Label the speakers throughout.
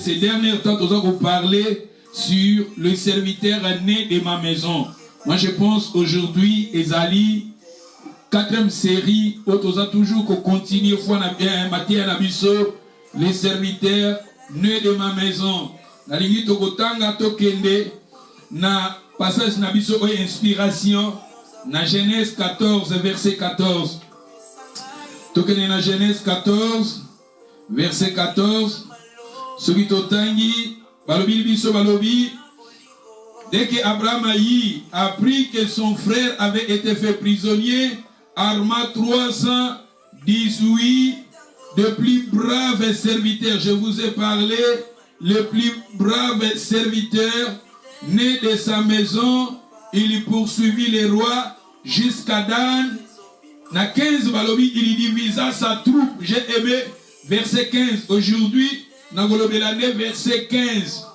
Speaker 1: ces derniers temps, nous allons parler sur le serviteur né de ma maison. Moi, je pense aujourd'hui, Ezali, 4e série, où nous allons toujours continuer, les serviteurs nés de ma maison. Na lingi tokotanga tokende na passage na biso oyo inspiration na Genèse 14 verset 14. Tokende na Genèse 14 verset 14. Soki totangi balobi biso balobi dès que Abraham a appris que son frère avait été fait prisonnier, arma 318 de plus braves serviteurs. Je vous ai parlé le plus brave serviteur, né de sa maison, il poursuivit les rois jusqu'à Dan. Na 15 balobi, il divisa sa troupe. J'ai aimé verset 15. Aujourd'hui, na golobelane verset 15.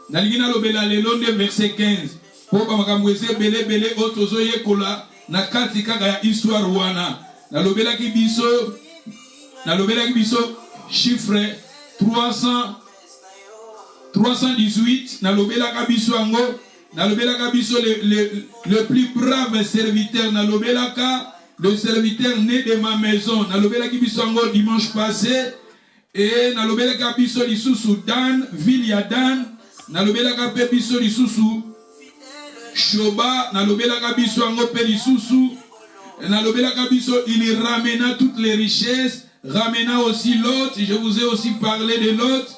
Speaker 1: Na ligina lobela lelonde verset 15. Po ba makamweze bele bele otozo yekola na kati kaka ya histoire wana. Na lobela ki biso chiffre 318, na lobela kabiso ango, na lobela kabiso le plus brave serviteur, na lobela ka le serviteur né de ma maison, na lobela kabiso ango dimanche passé, et na lobela kabiso lisusu Dan, ville ya Dan, na lobela kabiso lisusu Shoba, na lobela kabiso ango pe lisusu, na lobela kabiso il ramena toutes les richesses, ramena aussi Lot, je vous ai aussi parlé de Lot.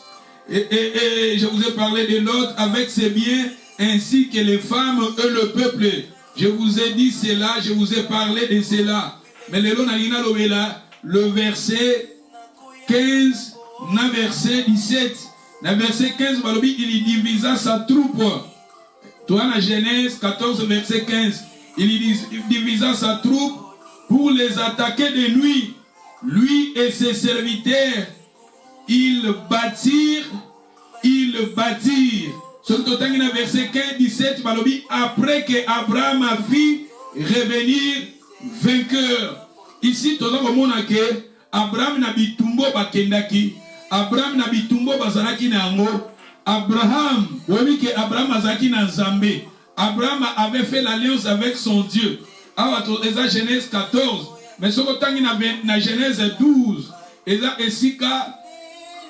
Speaker 1: Et je vous ai parlé de Lot avec ses biens, ainsi que les femmes et le peuple. Je vous ai dit cela, je vous ai parlé de cela. Mais le verset 15, na verset 17, na verset 15, il divisa sa troupe. Toi, la Genèse 14, verset 15, il divisa sa troupe pour les attaquer de nuit. Lui et ses serviteurs, ils bâtirent. Surtout dans le verset 15, 17, après que Abraham a vu revenir vainqueur. Ici, tout le monde a que Abraham n'a bitumbo bakendaki. Abraham n'a bitumbo bazaraki nango. Abraham, oui que Abraham azaki na Zambé. Abraham avait fait l'alliance avec son Dieu. Alors, dans Genèse 14, mais surtout dans la Genèse 12, et là, Esika,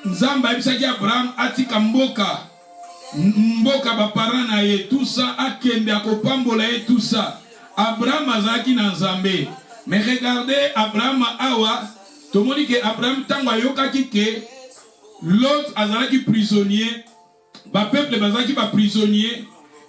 Speaker 1: Nzamba abisaki Abraham atika mboka baparana ye tout ça akende akopambola ye tout ça. Abraham azaki na Nzambe. Mais regardez Abraham awa, tout le monde dit que Abraham tango ayokaki ke l'autre azalaki prisonnier, ba peuple bazaki ba prisonnier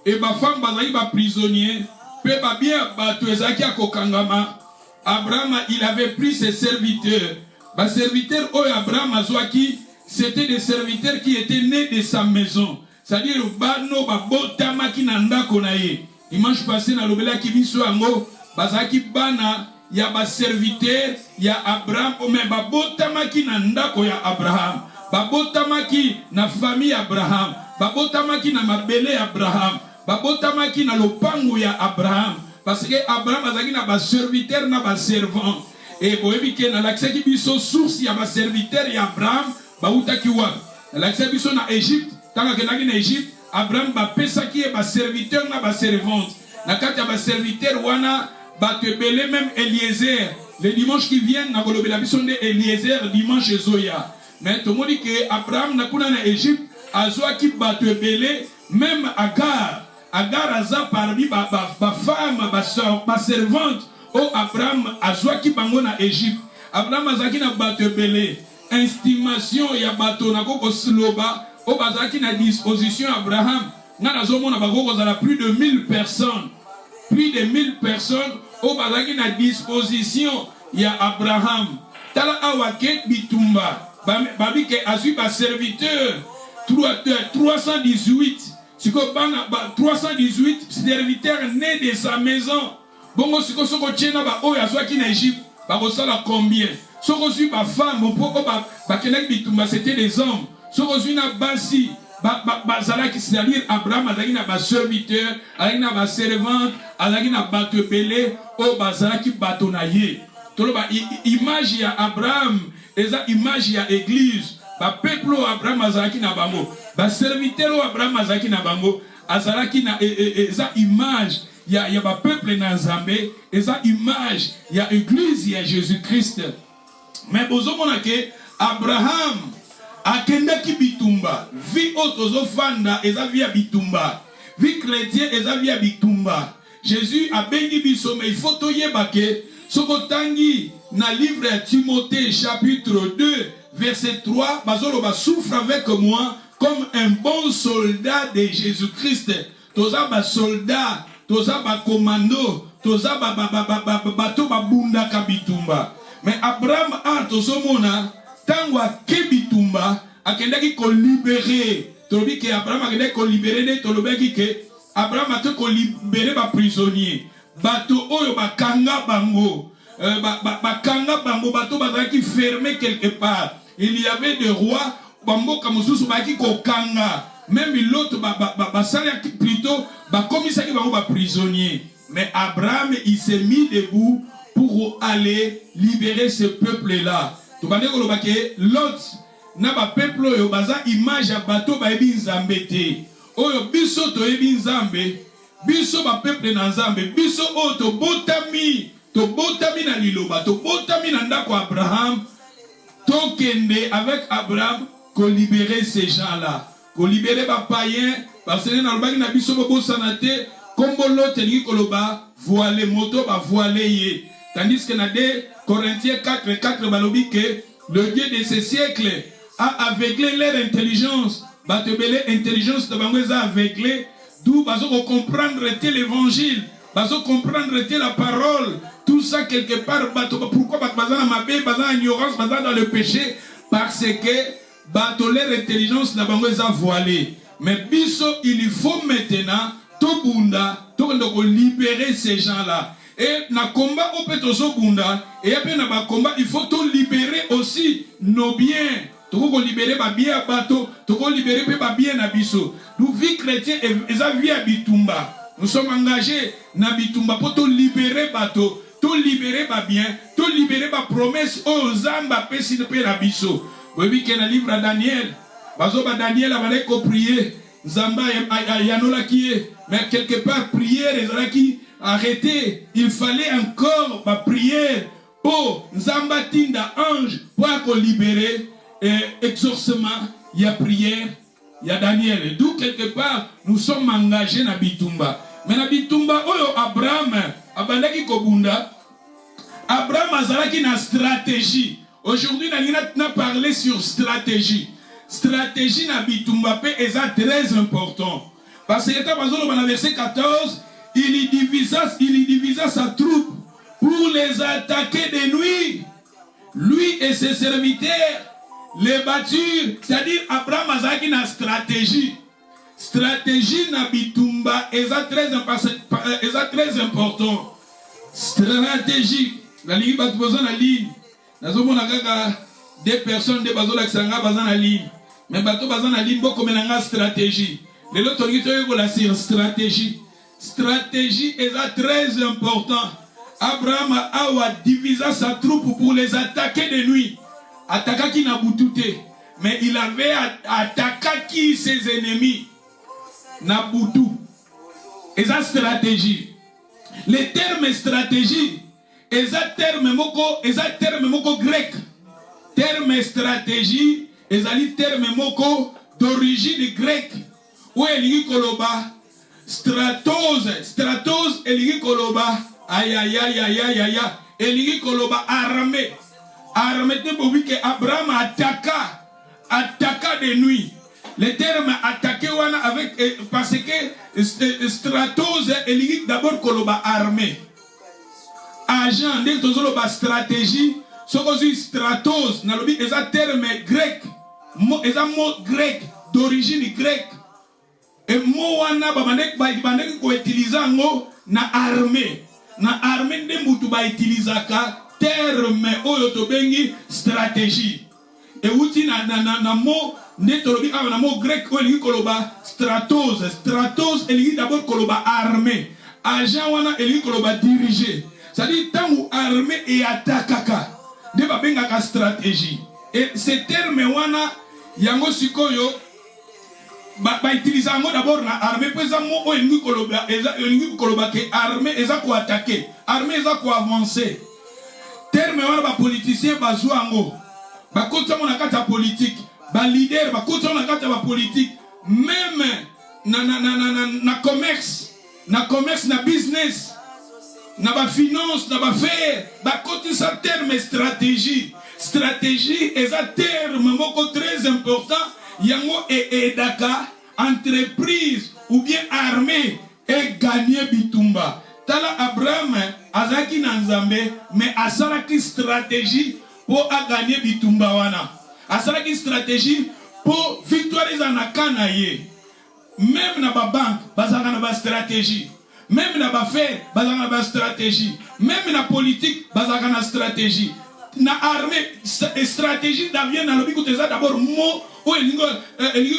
Speaker 1: et ba femme bazaki ba prisonnier, pe ba bien bato ezaki akokangama. Abraham il avait pris ses serviteurs. Ba serviteurs oyo Abraham azwaki, c'était des serviteurs qui étaient nés de sa maison. C'est-à-dire, bano babotama ki nanda konaye. Dimanche passé, na lobela ki biso ango, bazaki bana ya ba serviteur ya Abraham, mais babotama ki nanda ko ya Abraham. Babotama ki na famille Abraham. Babotama ki na mabele Abraham. Babotama ki na lopangu ya Abraham. Parce que Abraham azaki na ba serviteur na ba servant. Et boyebi ke na l'accès ki biso source ya ba serviteur ya Abraham. Bautaki wa l'accès biso na Égypte, tanga kenaki na Égypte, Abraham ba pesaki e ba serviteur na ba servante. Na kati ya ba serviteur wana ba tebele même Eliezer. Le dimanche qui vient na kolobela biso nde Eliezer dimanche zoya. Mais tout le monde dit que Abraham na kuna na Égypte azwaki ba tebele même Agar. Agar aza parmi ba femme ba servante o Abraham azwaki bango na Égypte. Abraham azaki na ba tebele. Estimation ya bato na koko sloba o bazaki na disposition Abraham na nazomona bakoko zala plus de 1000 personnes o bazaki na disposition ya Abraham tala awake bitumba babi ke azui ba serviteur 318 siko bana 318 serviteurs nés de sa maison bongo siko soko tchena ba oyo azwaki na Égypte bakosala combien. So reçu ma femme, mon propre c'était des hommes. So reçu na basi, bazalaki c'est-à-dire Abraham azalaki na ba serviteur, azalaki na ba servante, azalaki na bato belé, o bazalaki bato na ye. Toloba image ya Abraham, eza image ya église. ba peuple Abraham azalaki na bango, ba serviteur Abraham azalaki na bango, azalaki na eza image ya ba peuple na Nzambe, eza image ya église ya Jésus-Christ. Mais bozomona ke Abraham akendaki bitumba, vie otozo fanda eza via bitumba, vie chrétien eza via bitumba. Jésus a béni biso, mais il faut toyeba ke sokotangi na livre ya Timothée chapitre 2 verset 3, bazoloba souffre avec moi comme un bon soldat de Jésus-Christ. Toza ba soldat, toza ba commando, toza ba bato ba bunda kabitumba. Mais Abraham a tozomona tangwa kebitumba akendaki ko libérer. Tolobi ke Abraham akendaki ko libérer de tolobeki ke Abraham a ko libérer ba prisonnier. Bato oyo bakanga bango. Bakanga bango bato bazaki fermé quelque part. Il y avait des rois bamboka mususu baki ko kanga. Même l'autre basalaki plutôt bakomisaki bango ba prisonnier. Mais Abraham il s'est mis debout pour aller libérer ce peuple là. To bande ko lobake Lot na ba peuple oyo baza image ya bato ba ebi Nzambe te. Oyo biso to ebi Nzambe, biso ba peuple na Nzambe, biso oyo to botami na liloba, to botami na ndako Abraham, to kende avec Abraham ko libérer ces gens-là, ko libérer ba païens, parce que na lobaki na biso bo sanate, kombo Lot elingi koloba voilé moto ba voilé ye. Tandis que dans 2 Corinthiens 4 balobi que le Dieu de ce siècle a aveuglé leur intelligence. Batebele intelligence de bango a aveuglé. D'où bazo comprendre l'évangile, bazo comprendre la parole. Tout ça quelque part pourquoi bazana mabe, bazana ignorance, bazana dans le péché, parce que bato leur intelligence de bango a voilé. Mais biso il faut maintenant to bunda to libérer ces gens-là. Et na combat au petoso bunda et après na ba combat il faut tout libérer aussi nos biens. Toko libérer ba bien bateau, toko libérer pe ba bien na biso. Nous vie chrétien et ça vie à bitumba. Nous sommes engagés na bitumba pour tout libérer bateau, tout libérer ba bien, tout libérer ba promesse aux zamba pe si pe na biso. Oui que na livre à Daniel. Bazo ba Daniel a ko prier, zamba yanola qui est, mais quelque part prière et qui arrêtez, il fallait encore ma prière pour Nzambatinda ange pour libérer exorcement, il y a prière, il y a Daniel. Et d'où quelque part nous sommes engagés dans Bitumba. Mais dans Bitumba, Abraham, Abraham azalaki na stratégie. Aujourd'hui, on a parlé sur stratégie. Stratégie na Bitumba est très important. Parce que dans le verset 14, il y divisa sa troupe pour les attaquer de nuit. Lui et ses serviteurs les batturent. C'est-à-dire Abraham azaki na stratégie. Stratégie na bitumba est très important. Stratégie. La ligne bat besoin la ligne. Nazomona kaka des personnes de bazola kisanga bazana la ligne. Mais bato bazana la ligne beaucoup menanga stratégie. Les autres ont la stratégie. Stratégie est très important. Abraham a divisé sa troupe pour les attaquer de nuit. Attaquer n'a boutouté. Mais il avait attaqué ses ennemis. Naboutou. Et sa stratégie. Les termes stratégie. Et sa terme moko grec. Terme stratégie. Et sa terme moko d'origine grecque. Où est l'I Koloba? Stratose eligi koloba ayayayayaya eligi koloba armée te bobi que Abraham attaqua de nuit. Le terme attaquer wana avec parce que stratose eligi d'abord koloba armée. Agent dès tozoloba stratégie sokozi stratose na lobi eza terme grec eza mot grec d'origine grecque. Et moi, je vais utiliser na armée. Na armée, je vais utiliser terme oyotobengi stratégie. Et outi na mot na mot grec oyo koloba stratose. Stratose eligi d'abord koloba armée. Agent wana eligi koloba diriger. C'est-à-dire tant armée et attaquaka. De babenga ka stratégie. Et ce terme wana yango sikoyo ba utiliser yango d'abord na armée pesa mo o elingi koloba ke armée eza ko attaquer armée eza ko avancer terme wana ba politicien bazwa yango ba kota mo na kata politique ba leader ba kota na kata ba politique même na commerce na business na ba finance na ba faire ba kota sa terme stratégie est un terme très important. Yango et Daka, entreprise ou bien armée et gagner bitumba. Tala Abraham azaki nanzambe mais asalaki stratégie pour gagner bitumba wana. Asalaki stratégie pour victoire na ye. Même na ba banque bazaka na ba stratégie. Même na ba faire bazaka na ba stratégie. Même na politique bazaka na stratégie. Na armée stratégie d'avien na lobi kuteza d'abord mo ou elingo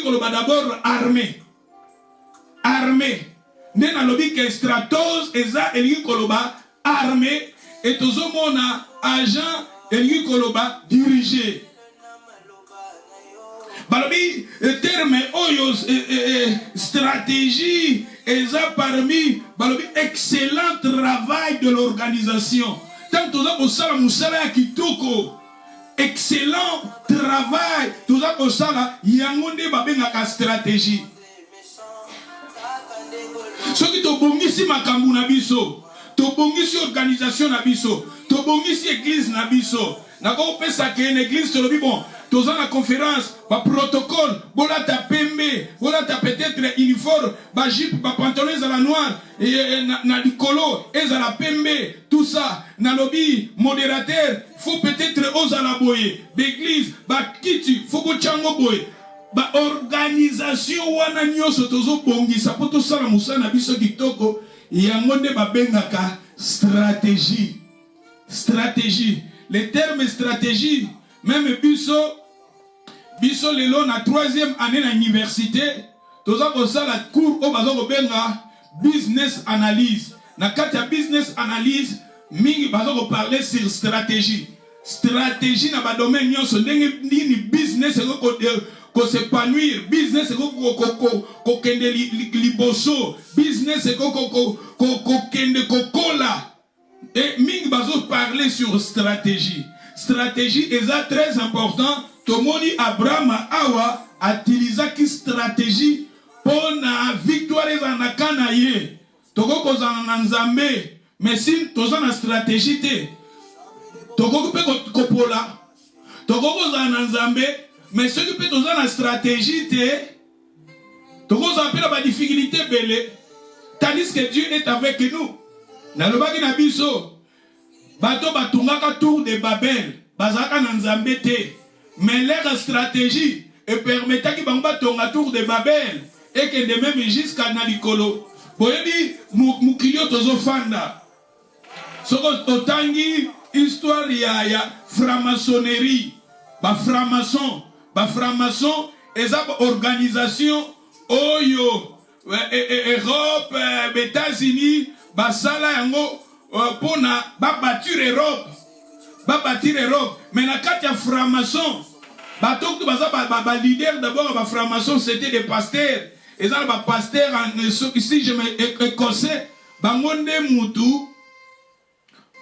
Speaker 1: koloba d'abord armée ne na lobi ke stratos eza elingo koloba armée et tozo mona agent elingo koloba diriger balobi terme oyo stratégie eza parmi balobi excellent travail de l'organisation. Tant que vous avez un kitoko, excellent travail, tout ça pour ça, il y a une stratégie. Ce qui est bon ici, ma kamuna biso, to bon ici organisation na biso, to bon ici église na biso. N'ako pesa que une église te le bon. Tous la conférence, ba protocole, bola ta pembe, bola ta peut-être uniforme, ba jupe, ba pantalon à la noire, et na likolo, et à la pembe, tout ça, na lobby, modérateur, faut peut-être aux à la boye, l'église, ba kiti, faut go chango boye, ba organisation wana nyoso tozo bongi, sa poto sala musana biso kitoko, yangonde ba bengaka stratégie. Stratégie. Les termes stratégie, même biso lelo na 3e année na université, toza ko sala cours o bazo ko benga business analyse. Na kati ya business analyse, mingi bazo ko parler sur stratégie. Stratégie na ba domaine nyonso ndenge nini business ko s'épanouir, business ko kende liboso, business ko kende ko kola. Et mingi bazo parler sur stratégie. Stratégie est très important. Tomoni Abraham awa atiliza ki stratégie pour na victoire na kanaye. Toko kozana na nzambe, mais si toza na stratégie te. Toko pe kopola. Toko kozana na nzambe, mais ceux qui pe toza na stratégie te. Toko zapela ba difficulté belé. Tandis que Dieu est avec nous. Na lobaki na biso bato batungaka tour de Babel bazaka na nzambe te mais leur stratégie et permettait ki bango batonga tour de Babel et que de même jusqu'à na likolo boyebi mukilio tozo fanda soko totangi histoire ya franc-maçonnerie ba franc-maçon eza organisation oyo Europe États-Unis basala yango pona bâtir Europe mais na kati ya franc-maçon bato to baza ba leader d'abord ba franc-maçon c'était des pasteurs et ça ba pasteur ici je me écossais bangonde mutu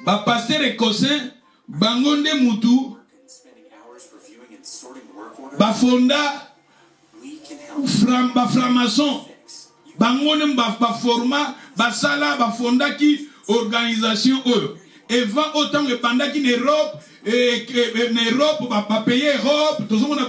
Speaker 1: ba pasteur écossais bangonde mutu ba fonda franc-maçon bangonde ba format basala ba fonda ki organisation eux et va autant que pendant qu'en Europe va payer Europe tout le monde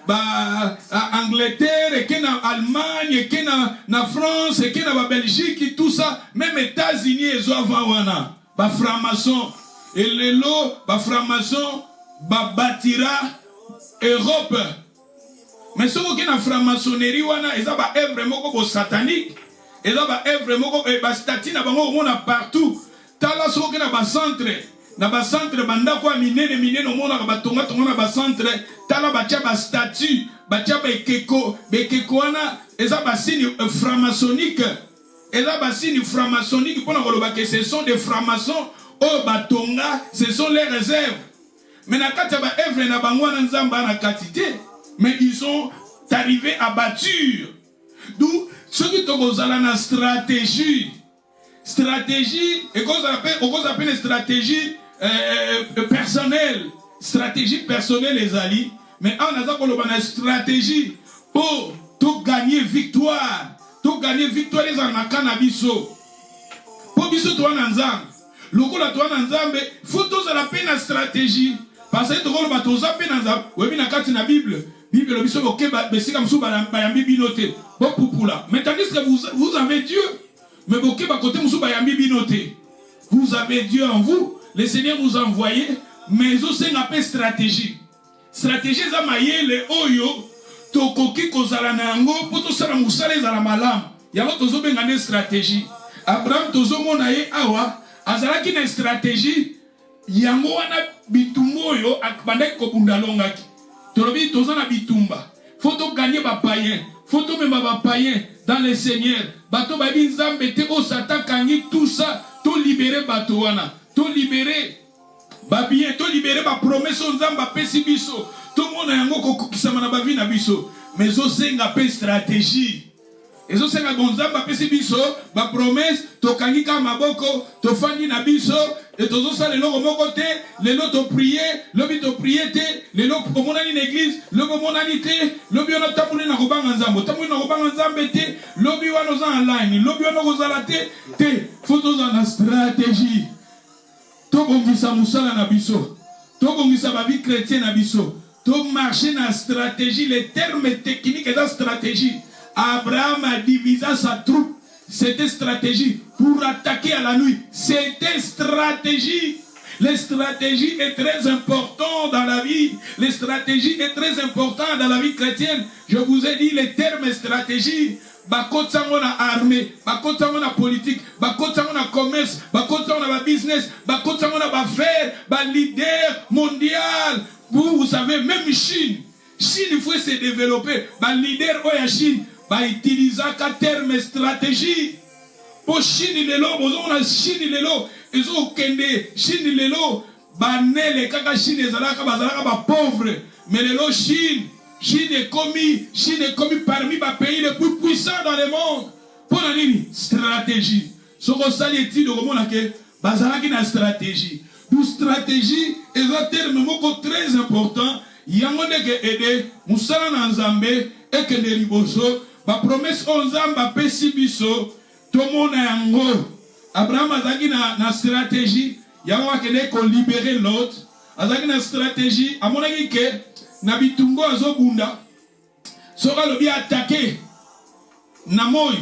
Speaker 1: ba Angleterre et qu'en Allemagne et qu'en France et qu'en Belgique et tout ça même États-Unis ils ont wana ba franc-maçon et les lots ba franc-maçon ba bâtira Europe mais ce qui est la franc-maçonnerie wana ils ont ba œuvre moko satanique. Et là, bah, vraiment, bah, statine, bah, on a partout. Tala soke na ba centre, banda kwa minene no mona ba tonga na ba centre. Tala ba tia ba statue, ba tia ba ekeko wana eza ba signe franc-maçonnique. Eza ba signe franc-maçonnique pour na koloba que ce sont des francs-maçons. Oh ba tonga, ce sont les réserves. Mais na kati ba œuvre na bango na nzamba na katité. mais ils sont arrivés à bâtir. D'où ceux qui ont une stratégie. Stratégie, et qu'on appelle une stratégie personnelle. Stratégie personnelle, les alliés. Mais on a une stratégie pour gagner victoire. Pour gagner victoire, les cannabis. Pour biso toi nanzam. Lokola toi nanzam, faut tous à la peine la stratégie. Parce que tu as tous à peine nanzam. Oui, mais dans la Bible. Bible, le biso ok, c'est comme ça, bayambi binoté. Bon pour là. Mais tandis que vous avez Dieu. Mais ok, côté musu bayambi binoté. Vous avez Dieu en vous. Le Seigneur nous a envoyé. Mais aussi une appel stratégie. Stratégie za mayele oyo. Tokoki kozala na yango pour tout ça la musala ezala malam. Yango tozo bengane stratégie. Abraham tozo mona ye awa azalaki na stratégie yango wana bitumba oyo akbandaki kobunda longaki. Tolobi tozo na bitumba. Faut to gagner ba païen. Faut to même ba païen dans le Seigneur. Bato ba bi nzambe te o satan kangi tout ça to libérer bato wana. To libérer ba bien, to libérer ba promesse nzamba pesi biso. Tout le monde a un mot qui s'est manabé na biso, mais aussi une appel stratégie. Et aussi un gonzamba pesi biso, ba promesse, to kangika maboko, to fandi na biso, et to zo sa le logo mokote, le lo to prier, lobi to prier te, le lo komona ni l'église, le komona ni te, lobi ono tamune na robanga nzambo, tamune na robanga nzambe te, lobi wano za online, lobi wano gozala te, faut to za na stratégie. To bongisa musala na biso, to bongisa ba vie chrétienne na biso. To marcher dans la stratégie, les termes techniques de la stratégie. Abraham a divisé sa troupe. C'était stratégie pour attaquer à la nuit. C'était stratégie. La stratégie est très importante dans la vie. La stratégie est très importante dans la vie chrétienne. Je vous ai dit les termes stratégie. Bakotsango na armée, bakotsango na politique, bakotsango na commerce, bakotsango na business, bakotsango na affaires, ba leader mondial. Vous savez, même Chine, il faut se développer. Les leaders de Chine utilisent un terme stratégie. Pour Chine, ils ont Chine, ils ont Chine, ils ont Chine, ils ont pauvres. Mais les Chine est commis parmi les pays les plus puissants dans le monde. Pour la stratégie. Ce qu'on s'est dit, c'est une stratégie. Une stratégie est un terme très important. Il y a aider Moussala Nanzambe et que les riboso. La promesse aux Zamba Pesibiso. Tout le monde est en gros. Abraham a dit une stratégie. Il y a qu'on libérer l'autre. Il y a une stratégie. À mon avis, que Nabitungo Azobunda sera le bien attaqué. Namoy.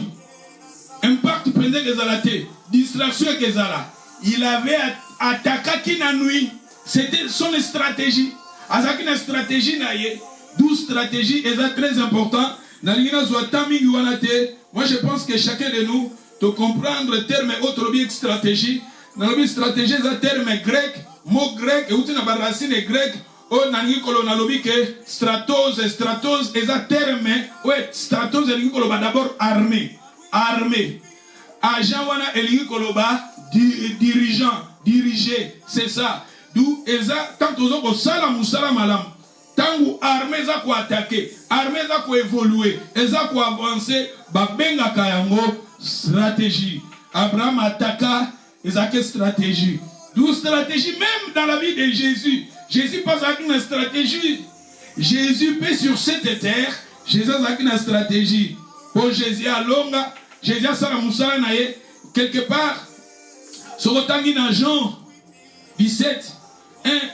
Speaker 1: Impact pendant que Zalate. Distraction que Zala. Il avait attaqué la nuit. C'était son stratégie. Avec une stratégie, 12 stratégies, et c'est très important. Moi, je pense que chacun de nous doit comprendre le terme autre bien stratégie. Dans la stratégie, c'est un terme grec, mot grec, et où tu as une racine grecque. On a dit que stratos, est un terme, ouais, stratos, d'abord armé. Armé. Agent, on a dirigeant, diriger, c'est ça. D'où tant que vous avez musala malam, tant que armée za ko attaquer, armée za ko évoluer, za ko avancer, ba benga kayango stratégie. Abraham attaqua, ezake stratégie. D'où stratégie même dans la vie de Jésus. Jésus passe avec une stratégie. Jésus paie sur cette terre, Jésus a une stratégie. Pour Jésus à longa, Jésus a sala musala naye quelque part. Sur autant dans Jean 17,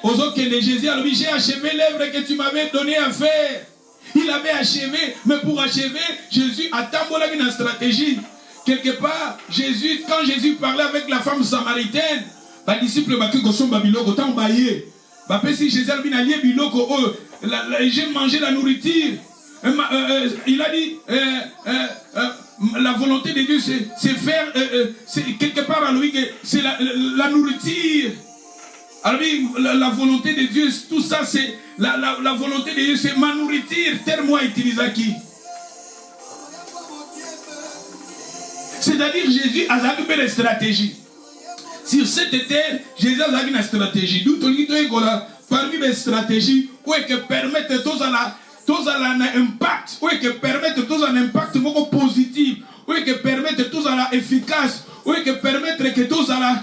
Speaker 1: aux autres que Jésus a dit, j'ai achevé l'œuvre que tu m'avais donné à faire. Il avait achevé, mais pour achever, Jésus a tambolé une stratégie. Quelque part, Jésus, quand Jésus parlait avec la femme samaritaine, les disciples sont babiloko, tant baillé. Si Jésus a dit, biloko, j'ai mangé la nourriture. Il a dit, la volonté de Dieu, c'est faire, quelque part à lui, c'est la nourriture. Alors, la volonté de Dieu, tout ça, c'est la volonté de Dieu, c'est ma nourriture, terme utilisé qui. C'est-à-dire, Jésus a une stratégie. Sur cette terre, Jésus a une stratégie. D'où parmi les stratégies, que permettent tous à tous un impact, oui, que permettre tous un impact positif, oui, que permettre tous un efficace, oui, que permettre que tous un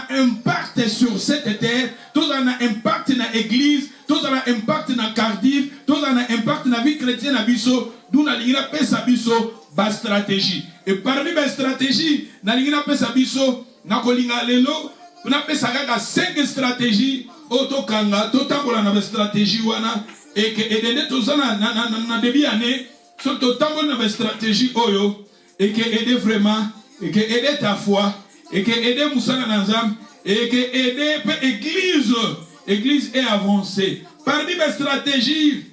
Speaker 1: impact sur cette terre, tous un impact dans l'église, tous un impact dans Cardiff, tous un impact dans la vie chrétienne à Bisso, d'où on a fait sa Bisso, bas stratégie. Et parmi les stratégies, on a fait sa Bisso, on a fait sa 5 stratégies, autokanga, totambola na stratégie wana, et que aider tous na début année, surtout tambola na stratégie oyo, et que aider vraiment, et que aider ta foi, et que aider Moussana Nazam, et que aider l'église est avancée. Parmi les stratégies,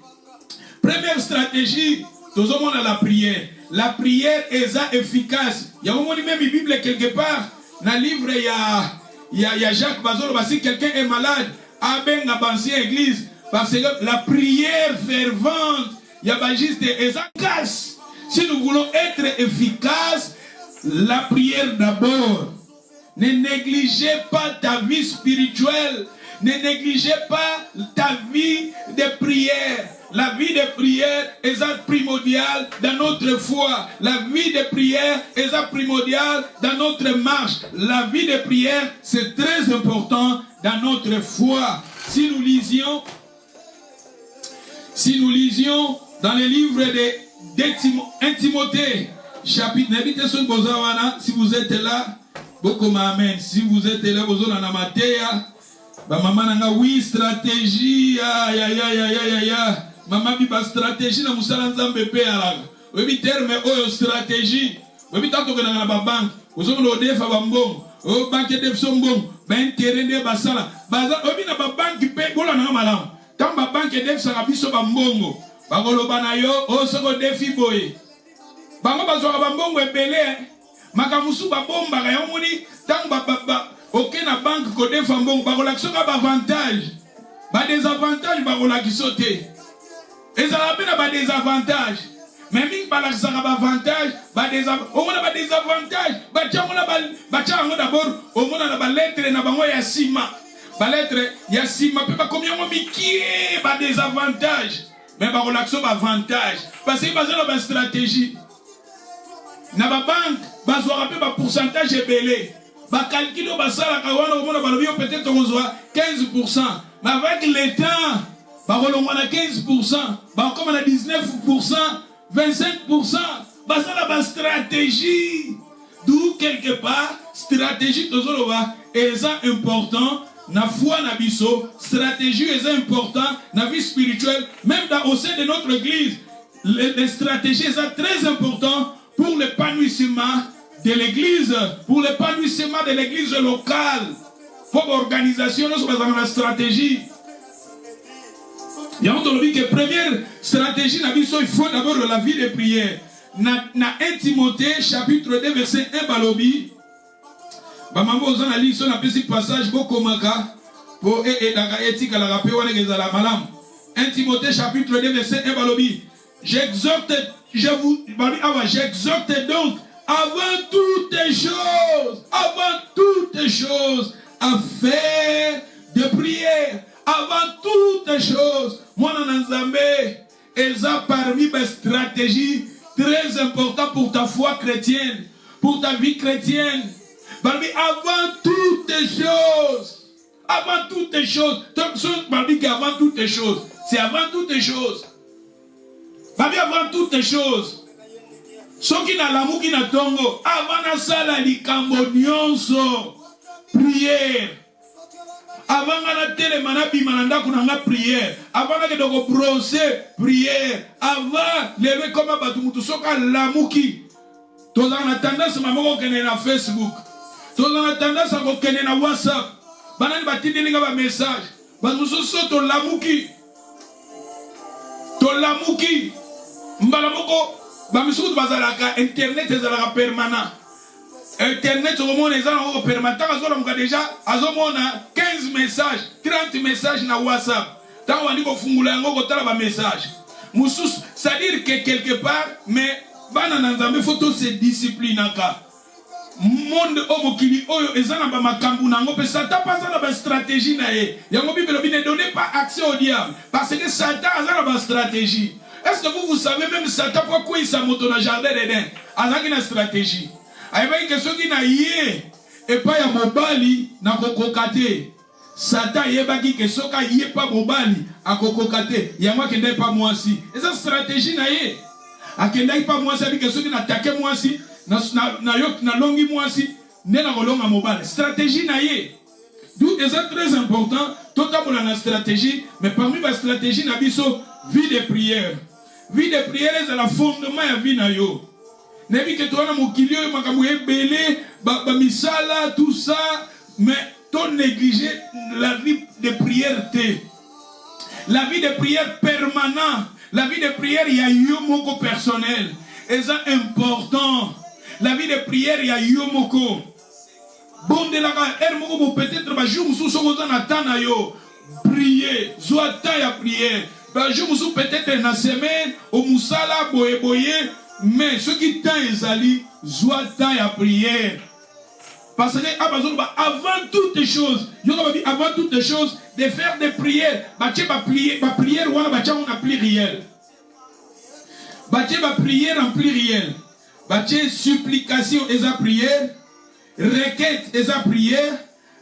Speaker 1: première stratégie, tout le monde a la prière. La prière est efficace. Il y a un moment même une Bible quelque part, dans le livre, il y a Jacques Bazolo, si quelqu'un est malade, aben à l'ancienne église, parce que la prière fervente, il y a juste efficace. Si nous voulons être efficaces, la prière d'abord. Ne négligez pas ta vie spirituelle. Ne négligez pas ta vie de prière. La vie de prière est primordiale dans notre foi. La vie de prière est primordiale dans notre marche. La vie de prière, c'est très important dans notre foi. Si nous lisions dans le livre de Timothée, chapitre, si vous êtes là, beaucoup amen. Si vous êtes là, vous êtes en Amatea. Maman nanga oui stratégie ya maman bi ba stratégie na musala nzambe pe ala obi terme oyo stratégie obi tanto kana na ba banque ozo no defa ba mbongo o banque def so mbongo ba intérêt de basala baza obi na ba banque pe bola na malamu tant ba banque def sa biso ba mbongo ba koloba na yo o soko defi boye bango bazo ba mbongo ebele makamusu ba bomba ka yo moni tant ba aucune banque qui défend bon, il y a avantage, des avantages, et ça a des avantages. Mais il y a des avantages, on a des avantages. D'abord, on a des lettres, on a sima. Lettre, il y a sima, combien on a des avantages. Mais il y a des avantages. Parce qu'il y a une stratégie. Dans la banque, il y a un pourcentage belé. Calculer peut-être 15%. Mais avec l'État, on a 15%. Comme on a 19%, 25%. C'est la stratégie. D'où quelque part, stratégie est important. La foi na biso, stratégie est important. La vie spirituelle, même au sein de notre église, les stratégies sont très importantes pour l'épanouissement de l'église, pour l'épanouissement de l'église locale. Pour l'organisation, nous sommes dans la stratégie. Il y a dit que la première stratégie, il faut d'abord la vie de prière. Dans 1 Timothée, chapitre 2, verset 1, balobi. Maman, vous avez lu un petit passage, beaucoup maka, pour éthique à la rapé, 1 Timothée, chapitre 2, verset 1, balobi. J'exhorte donc, avant toutes choses, à faire de prière. Avant toutes choses, moi, elles ont parmi mes stratégies très importantes pour ta foi chrétienne, pour ta vie chrétienne. Parmi avant toutes choses, avant toutes choses, avant toutes choses, c'est avant toutes choses. Parmi avant toutes choses. Soki na lamu ki na tongo avant sala likambo nyonso prière avant na telema na bima na ndako na prière avant na kedoko brosser prière avant lewe koma batu mutu soka lamu ki toza na tendance mamoko kene na Facebook toza na tendance ko kene na WhatsApp banani batidelinga ba message batu soso to lamuki mbala moko bamisuku bazalaka internet ezalaka permanent internet omona ezalaka permanent azolomuka déjà azomona 15 messages 30 messages na WhatsApp tant wandi kofungula yango kotala ba message mususu c'est-à-dire que quelque part mais bana na nzambe faut se disciplinaka monde omokili oyo ezana ba makambu nango pe Satan paza na ba stratégie na ye yango Bible ne donnez pas accès au diable parce que Satan a ba stratégie. Est-ce que vous savez même Satan pourquoi il s'est monté dans le jardin d'Éden? Avec une stratégie. Avec que ceux qui n'a yé et pas ya mobali na kokokate. Satan yebaki que ceux qui yé pas mobali à kokokate. Ya moi qui n'est pas moi si. Et cette stratégie na yé. A qui n'est pas moi si avec que ceux qui n'attaquent moi si na longi moi si ne na kolonga mobali. Stratégie na yé. D'où c'est très important. Tout le monde a une stratégie, mais parmi la stratégie, na biso vie de prière. Vie de prière, c'est le fondement de la vie na yo. Nebi que toi na mokilio makamouye belé, misala tout ça, mais ton négligé la vie de prière té. La vie de prière permanente, la vie de prière il y a yo moko personnel. Et c'est important. La vie de prière il y a yo moko. Bon de la peut-être ba jour sous son na yo prier soit ya prière ba jour sous peut-être na semaine au musala boye mais ce qui temps ezali soit ya prière parce que avant toutes choses avant toutes choses de faire des prières ba prière wala ba on a pluriel ba prière en pluriel ba supplication et prière requête et sa prière,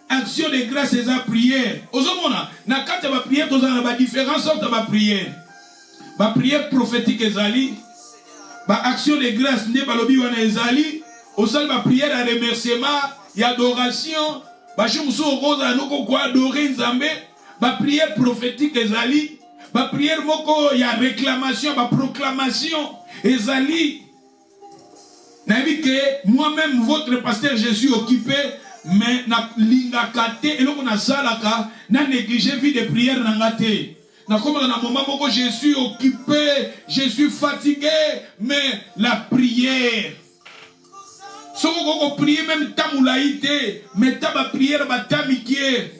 Speaker 1: action de grâce et sa prière. Ozomona, na kate ba prière, tozana ba différence entre ba prière. Ba prière prophétique ezali, ba action de grâce ne balobi wana ezali, osali ba prière à remerciement, y adoration, ba chumuso rose anoko ko adorer Nzambe, ba prière prophétique ezali, ba prière moko ya réclamation, ba proclamation ezali. Moi-même, votre pasteur, je suis occupé, mais na lingakate et donc na salaka na négligé vie de prière nangate. Na comme dans un moment où je suis occupé, je suis fatigué, mais la prière. Si vous priez même tamoulaïté, mais taba prière batamikie.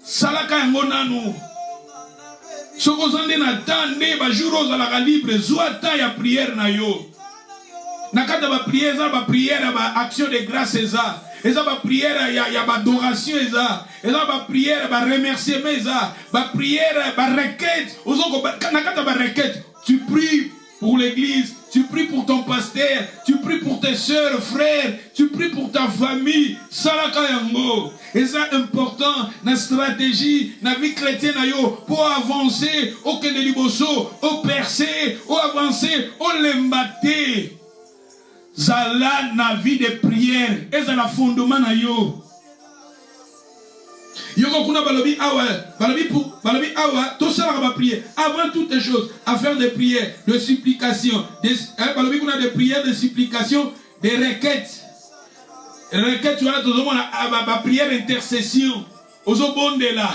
Speaker 1: Salaka yangonano. Si vous en attendez, ba jour aux la libre, zoata ya prière na yo. Nakata ba prière, ba prière, ba action de grâce eza. Eza ba prière, ya ba adoration eza. Eza ba prière, ba remerciement eza. Ba prière, ba requête. Ozoko nakata ba requête. Tu pries pour l'église, tu pries pour ton pasteur, tu pries pour tes soeurs, frères, tu pries pour ta famille. Salaka yango. Et ça important, na stratégie, na vie chrétienne ayo, pour avancer, au Keneliboso, au percer, au avancer, au l'embaté. Zala na vie de prière, et ça la fondement na yo. Yoko kuna balobi awa, tout ça va prier. Avant toutes les choses, à faire des prières, de supplication, balobi kuna des prières, de supplication, des requêtes. Requêtes, tu vois, tout le monde a prière d'intercession. Ozo bonde là.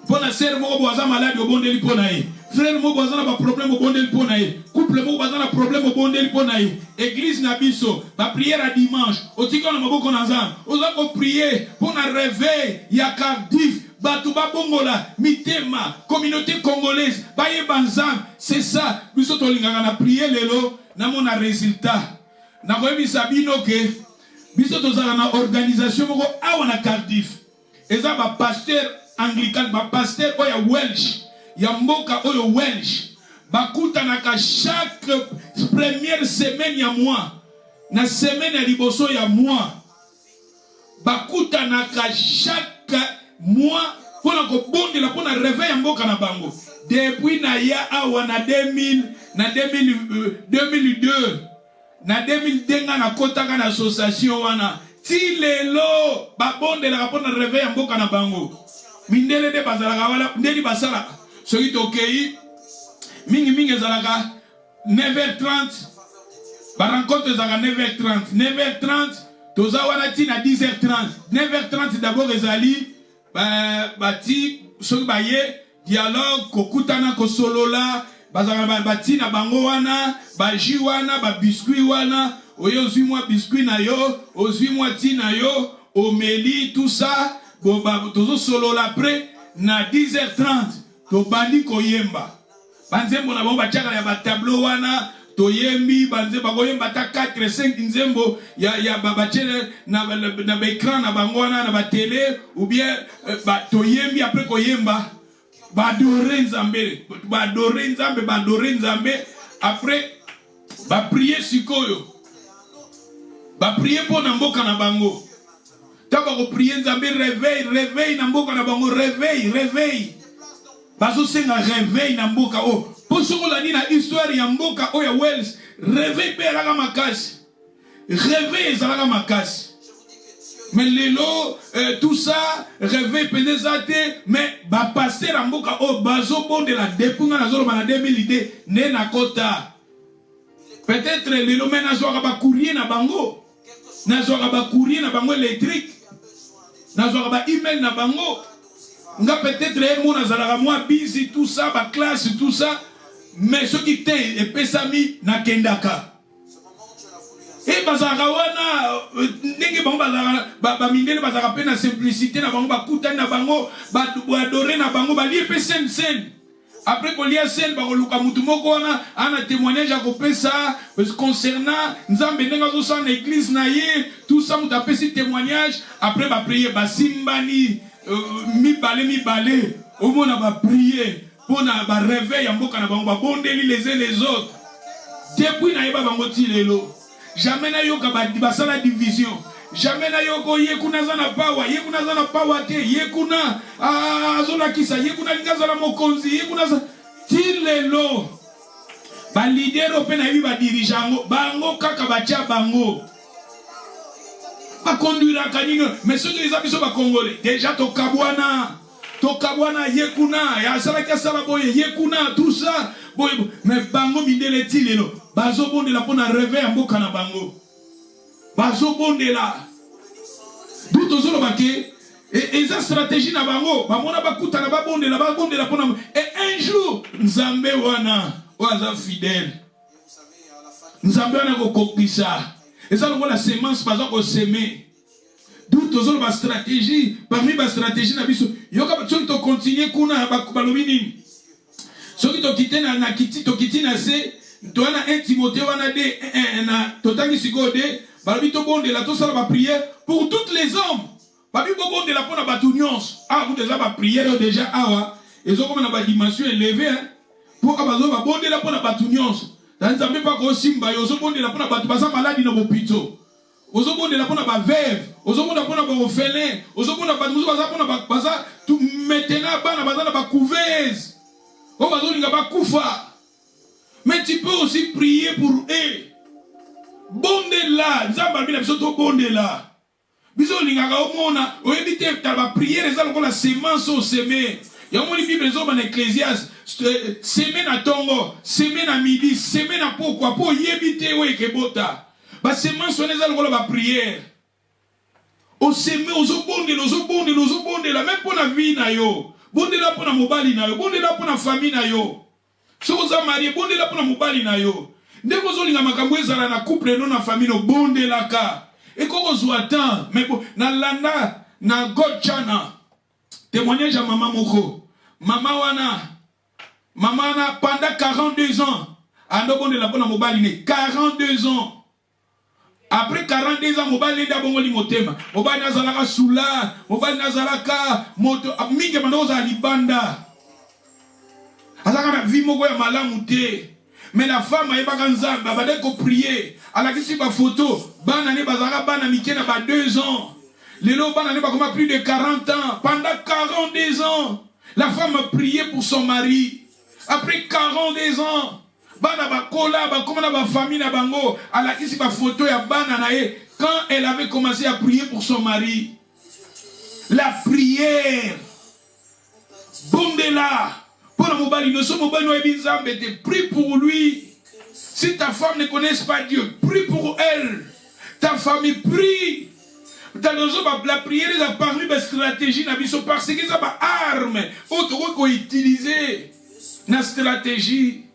Speaker 1: Pour la sœur, mon voisin malade, au bonde li ponaï. Frère, mon voisin a problème au bonde li ponaï. Couple, mon voisin a problème au bonde li ponaï. Église nabiso, ma prière à dimanche. Au tikon na maboko nanzam. Ozo prier pour na réveil. Ya Cardiff, Batouba Bongola, Mitema, communauté congolaise, Baye Banzam. C'est ça. Biso tolinganga na prier lelo, na mon résultat. Na koyebi sabino ke. Biso tozala na organisation moko awa na Cardiff. Eza ba pasteur anglican, ba pasteur oya Welsh, ya mboka oyo Welsh. Bakutanaka chaque première semaine ya mois. Na semaine ya liboso ya mois. Bakutanaka chaque mois pona ko bondela pona réveil ya mboka na bango. Depuis na ya awa na 2002 na 2002 na kotaka na association wana ti lelo babondela kapona réveil mboka na bango mindele de bazalaka wala ndeli basala soki tokei mingi ezalaka 9h30 ba rencontre ezalaka 9h30 toza wana ti na 10h30 9h30 d'abord ezali bati soki baye dialogue kokutana kosolola bazanga bati na bango wana baji wana ba biscuit wana oyo zui moi biscuit na yo ozui moi ti na yo omeli tout ça tozo solo après na 10h30 to bandi koyemba banzembo na bango batiaka ya ba tableau wana toyembi banze bakoyemba ta 4 5 nzembo ya babachele na ba écran na bango wana na ba télé ou bien toyembi après koyemba badore nzambe, badore nzambe, badore nzambe. Après, ba prier sikoyo, ba prier pour namboka na bango. Taba ko prier nzambe réveil, réveil namboka na bango, réveil, réveil. Bazo senga réveil namboka o. Pour ce qu'on a dit na histoire ya mboka o ya Wells, réveil pe la makasi. Réveil ezalaka makasi. Mais lelo tout ça réveil pénézate mais ba passer la mboka o bazo bonde la depunga na zolo na 2000 ne na kota. Peut-être lelo mais na zoka ba courrier na bango. Na zoka ba courrier na bango électrique. Na zoka ba email na bango. Nga peut-être mon azalaka moi busy tout ça ba classe tout ça mais ce qui t'est et pesami na kendaka. Et bazaka wana ndenge bango bazaka ba mindele bazaka pe na simplicité na bango ba kuta na bango ba adorer na bango ba lié pe sen. Après qu'on lia sen ba luka mutu moko wana ana témoignage à kopesa concernant nzambe ndenga zo sa na église na ye tout ça muta pesi témoignage après ba prier ba simbani mi balé au moins ba prier pour na ba réveil en mboka na bango ba bondeli les uns les autres depuis na yeba bango ti lelo. Jamais na yoka basala division. Jamais na yoko yekuna zana power te yekuna azola kisa yekuna lingaza la mokonzi yekuna tilelo ba leader ope na ba dirigeant bango kaka batia bango ba conduire kaninga mais ceux qui les abiso ba congolais déjà to kabwana yekuna ya sala kasala boye yekuna tout ça boye mais bango mindele tilelo bazo bonde la pona réveil mboka na bango bazo bonde la tout ozolo bake et sa stratégie na bango ba mona bakuta na ba bonde la pona et un jour nzambe wana waza fidèle nzambe wana ko kokisa et ça la semence bazo ko semer tout ozolo ba stratégie parmi ba stratégie na biso yoka ba to continuer kuna ba balobi nini soki to kite na kiti to kiti na se Toana 1 Timothée wana de na totangi sikode balobi to bonde la to sala ba prière pour toutes les hommes. Babi bo bonde la pona batu nyonso. Ah vous déjà ba prière déjà awa ezo comme na ba dimension élevée pour abazo ba bonde la pona batu nyonso. Dans nzambe pa ko simba yo zo bonde la pona batu basa maladi na bopito. Ozo bonde la pona ba veuve, ozo bonde la pona ba orphelin, ozo bonde ba muzo basa pona ba basa tout maintenant bana basa na ba couveuse. O bazo linga ba kufa. Mais tu peux aussi prier pour eux. Bonde là, nzamba bila biso to bonde là. Biso lingaka omona, oyebite taba prière ezalo ko la semence au semer. Ya moni Bible zo ba na Ecclésiaste, semer na tongo, semer na midi, semer na pourquoi pour yebite we kebota. Ba semence on ezalo ko la ba prière. O semer ozo bonde la même pour la vie na yo. Bonde là pour na mobali na yo, bonde là pour na famille na yo. Si vous avez marié, bonde la pour la mobali na yo. Dès que vous avez makambo ezala na couple non na famille no bonde la ka. Et quand vous attend, mais na landa na God chana. Témoignage à maman moko. Maman wana pendant 42 ans. Ando bonde la pour la mobali ne 42 ans. Après 42 ans mobali nda bongo li motema. Mobali nazalaka sula, mobali nazalaka moto mingi mando za libanda. Azaka vie moko ya malamu te. Mais la femme a yebaka nzambe abade ko prier. Alakisi ba photo, bana ne bazaka bana mike na ba 2 ans. Lelo bana ne ba comme plus de 40 ans. Pendant 42 ans, la femme a prié pour son mari. Après 42 ans, bana ba kola ba comme na ba famille na bango, alakisi ba photo ya bana na ye quand elle avait commencé à prier pour son mari. La prière. Bondela. Pour le mobile, nous sommes prie pour lui. Si ta femme ne connaît pas Dieu, prie pour elle. Ta famille prie. La prière est apparue la stratégie parce que ça va arme. Autre qu'on utiliser la stratégie.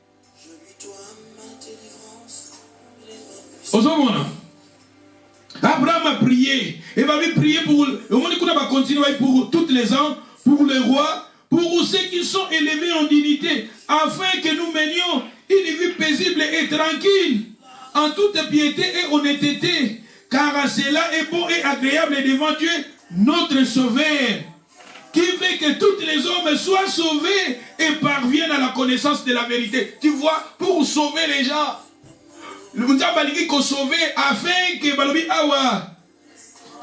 Speaker 1: Abraham a prié. Il va prier pour. Le monde va continuer pour toutes les hommes, pour les rois. Pour ceux qui sont élevés en dignité, afin que nous menions une vie paisible et tranquille, en toute piété et honnêteté, car cela est bon et agréable devant Dieu, notre Sauveur. qui veut que tous les hommes soient sauvés et parviennent à la connaissance de la vérité. Tu vois, pour sauver les gens. Le monde a sauvé afin que balobi awa.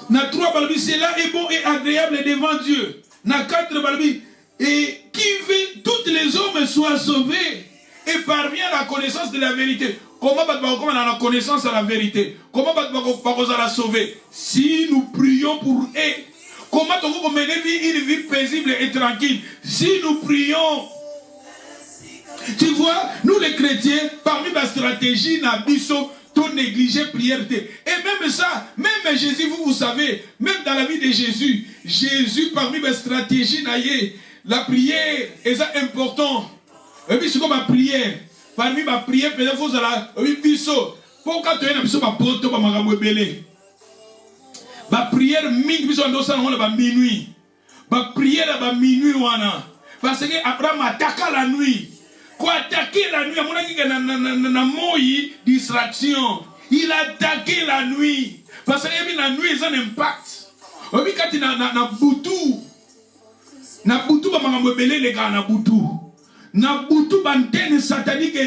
Speaker 1: Na 3 balobi, cela est bon et agréable devant Dieu. Na 4 balobi, et qui veut tous les hommes soient sauvés et parviennent à la connaissance de la vérité. Comment on a la connaissance de la vérité? Comment on va la sauver? Si nous prions pour eux. Comment on va mener une vie paisible et tranquille? Si nous prions. Tu vois, nous les chrétiens, parmi ma stratégie, n'abisso, ton négligé prière. Et même ça, même Jésus, vous savez, même dans la vie de Jésus, Jésus, parmi mes stratégies, la prière est important. Et puis c'est comme ma prière. Parmi ma prière, peut-être vous allez, biso. Pourquoi tu es biso ma poto ma magambo belé? Ma prière mingi biso ndo ça on va minuit. Ma prière va minuit wana. Parce que Abraham attaque la nuit. Quoi attaquer la nuit? Amona ki na moyi distraction. Il a attaqué la nuit. Parce que la nuit ça a un impact. Obi kati na butu. Na butu ba magambo belé les gars na butu. Na butu bantene satanique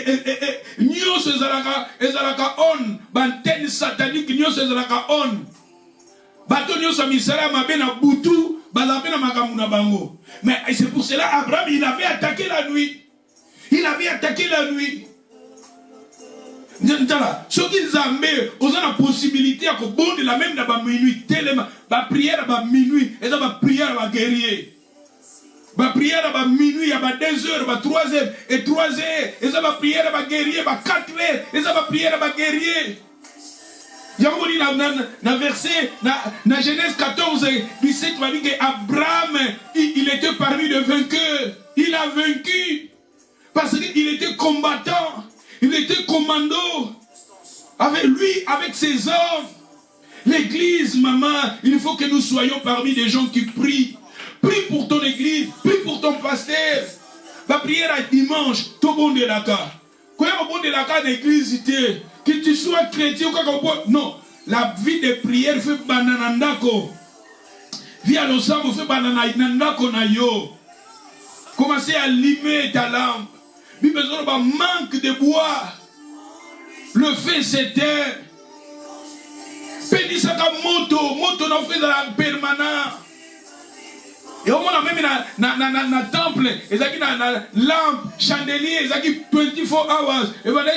Speaker 1: nyonso ezalaka on bantene satanique nyonso ezalaka on bato nyonso misala mabe na butu bazapena makambo na bango. Mais c'est pour cela Abraham il avait attaqué la nuit. Il avait attaqué la nuit. N'entala soki nzambe oza na possibilité ya kobondela même na ba minuit telema ba prière ba minuit eza ba prière ba guerrier. Ma prière à minuit, à 2 heures, à 3 heures, et 3 heures, et ça va prier à guerrier, à 4 heures, et ça va prier à guerrier. Il y a un verset, dans Genèse 14, 17, il va dire qu'Abraham, il était parmi les vainqueurs. Il a vaincu, parce qu'il était combattant, il était commando. Avec lui, avec ses hommes. L'église, maman, il faut que nous soyons parmi des gens qui prient. Prie pour ton église, prie pour ton pasteur. La prière à dimanche, tout bon de la cas. Quand on de la cas d'église, que tu sois chrétien, non. La vie de prière fait bananandako. Via l'ensemble, fait bananandako na yo. Commencez à allumer ta lampe. Il y a besoin d'un manque de bois. Le feu s'éteint. Pédis à moto n'a fait de la permanence. Et au moins même na temple, ils ont na lampe, chandelier, ils ont 24 hours. Et voilà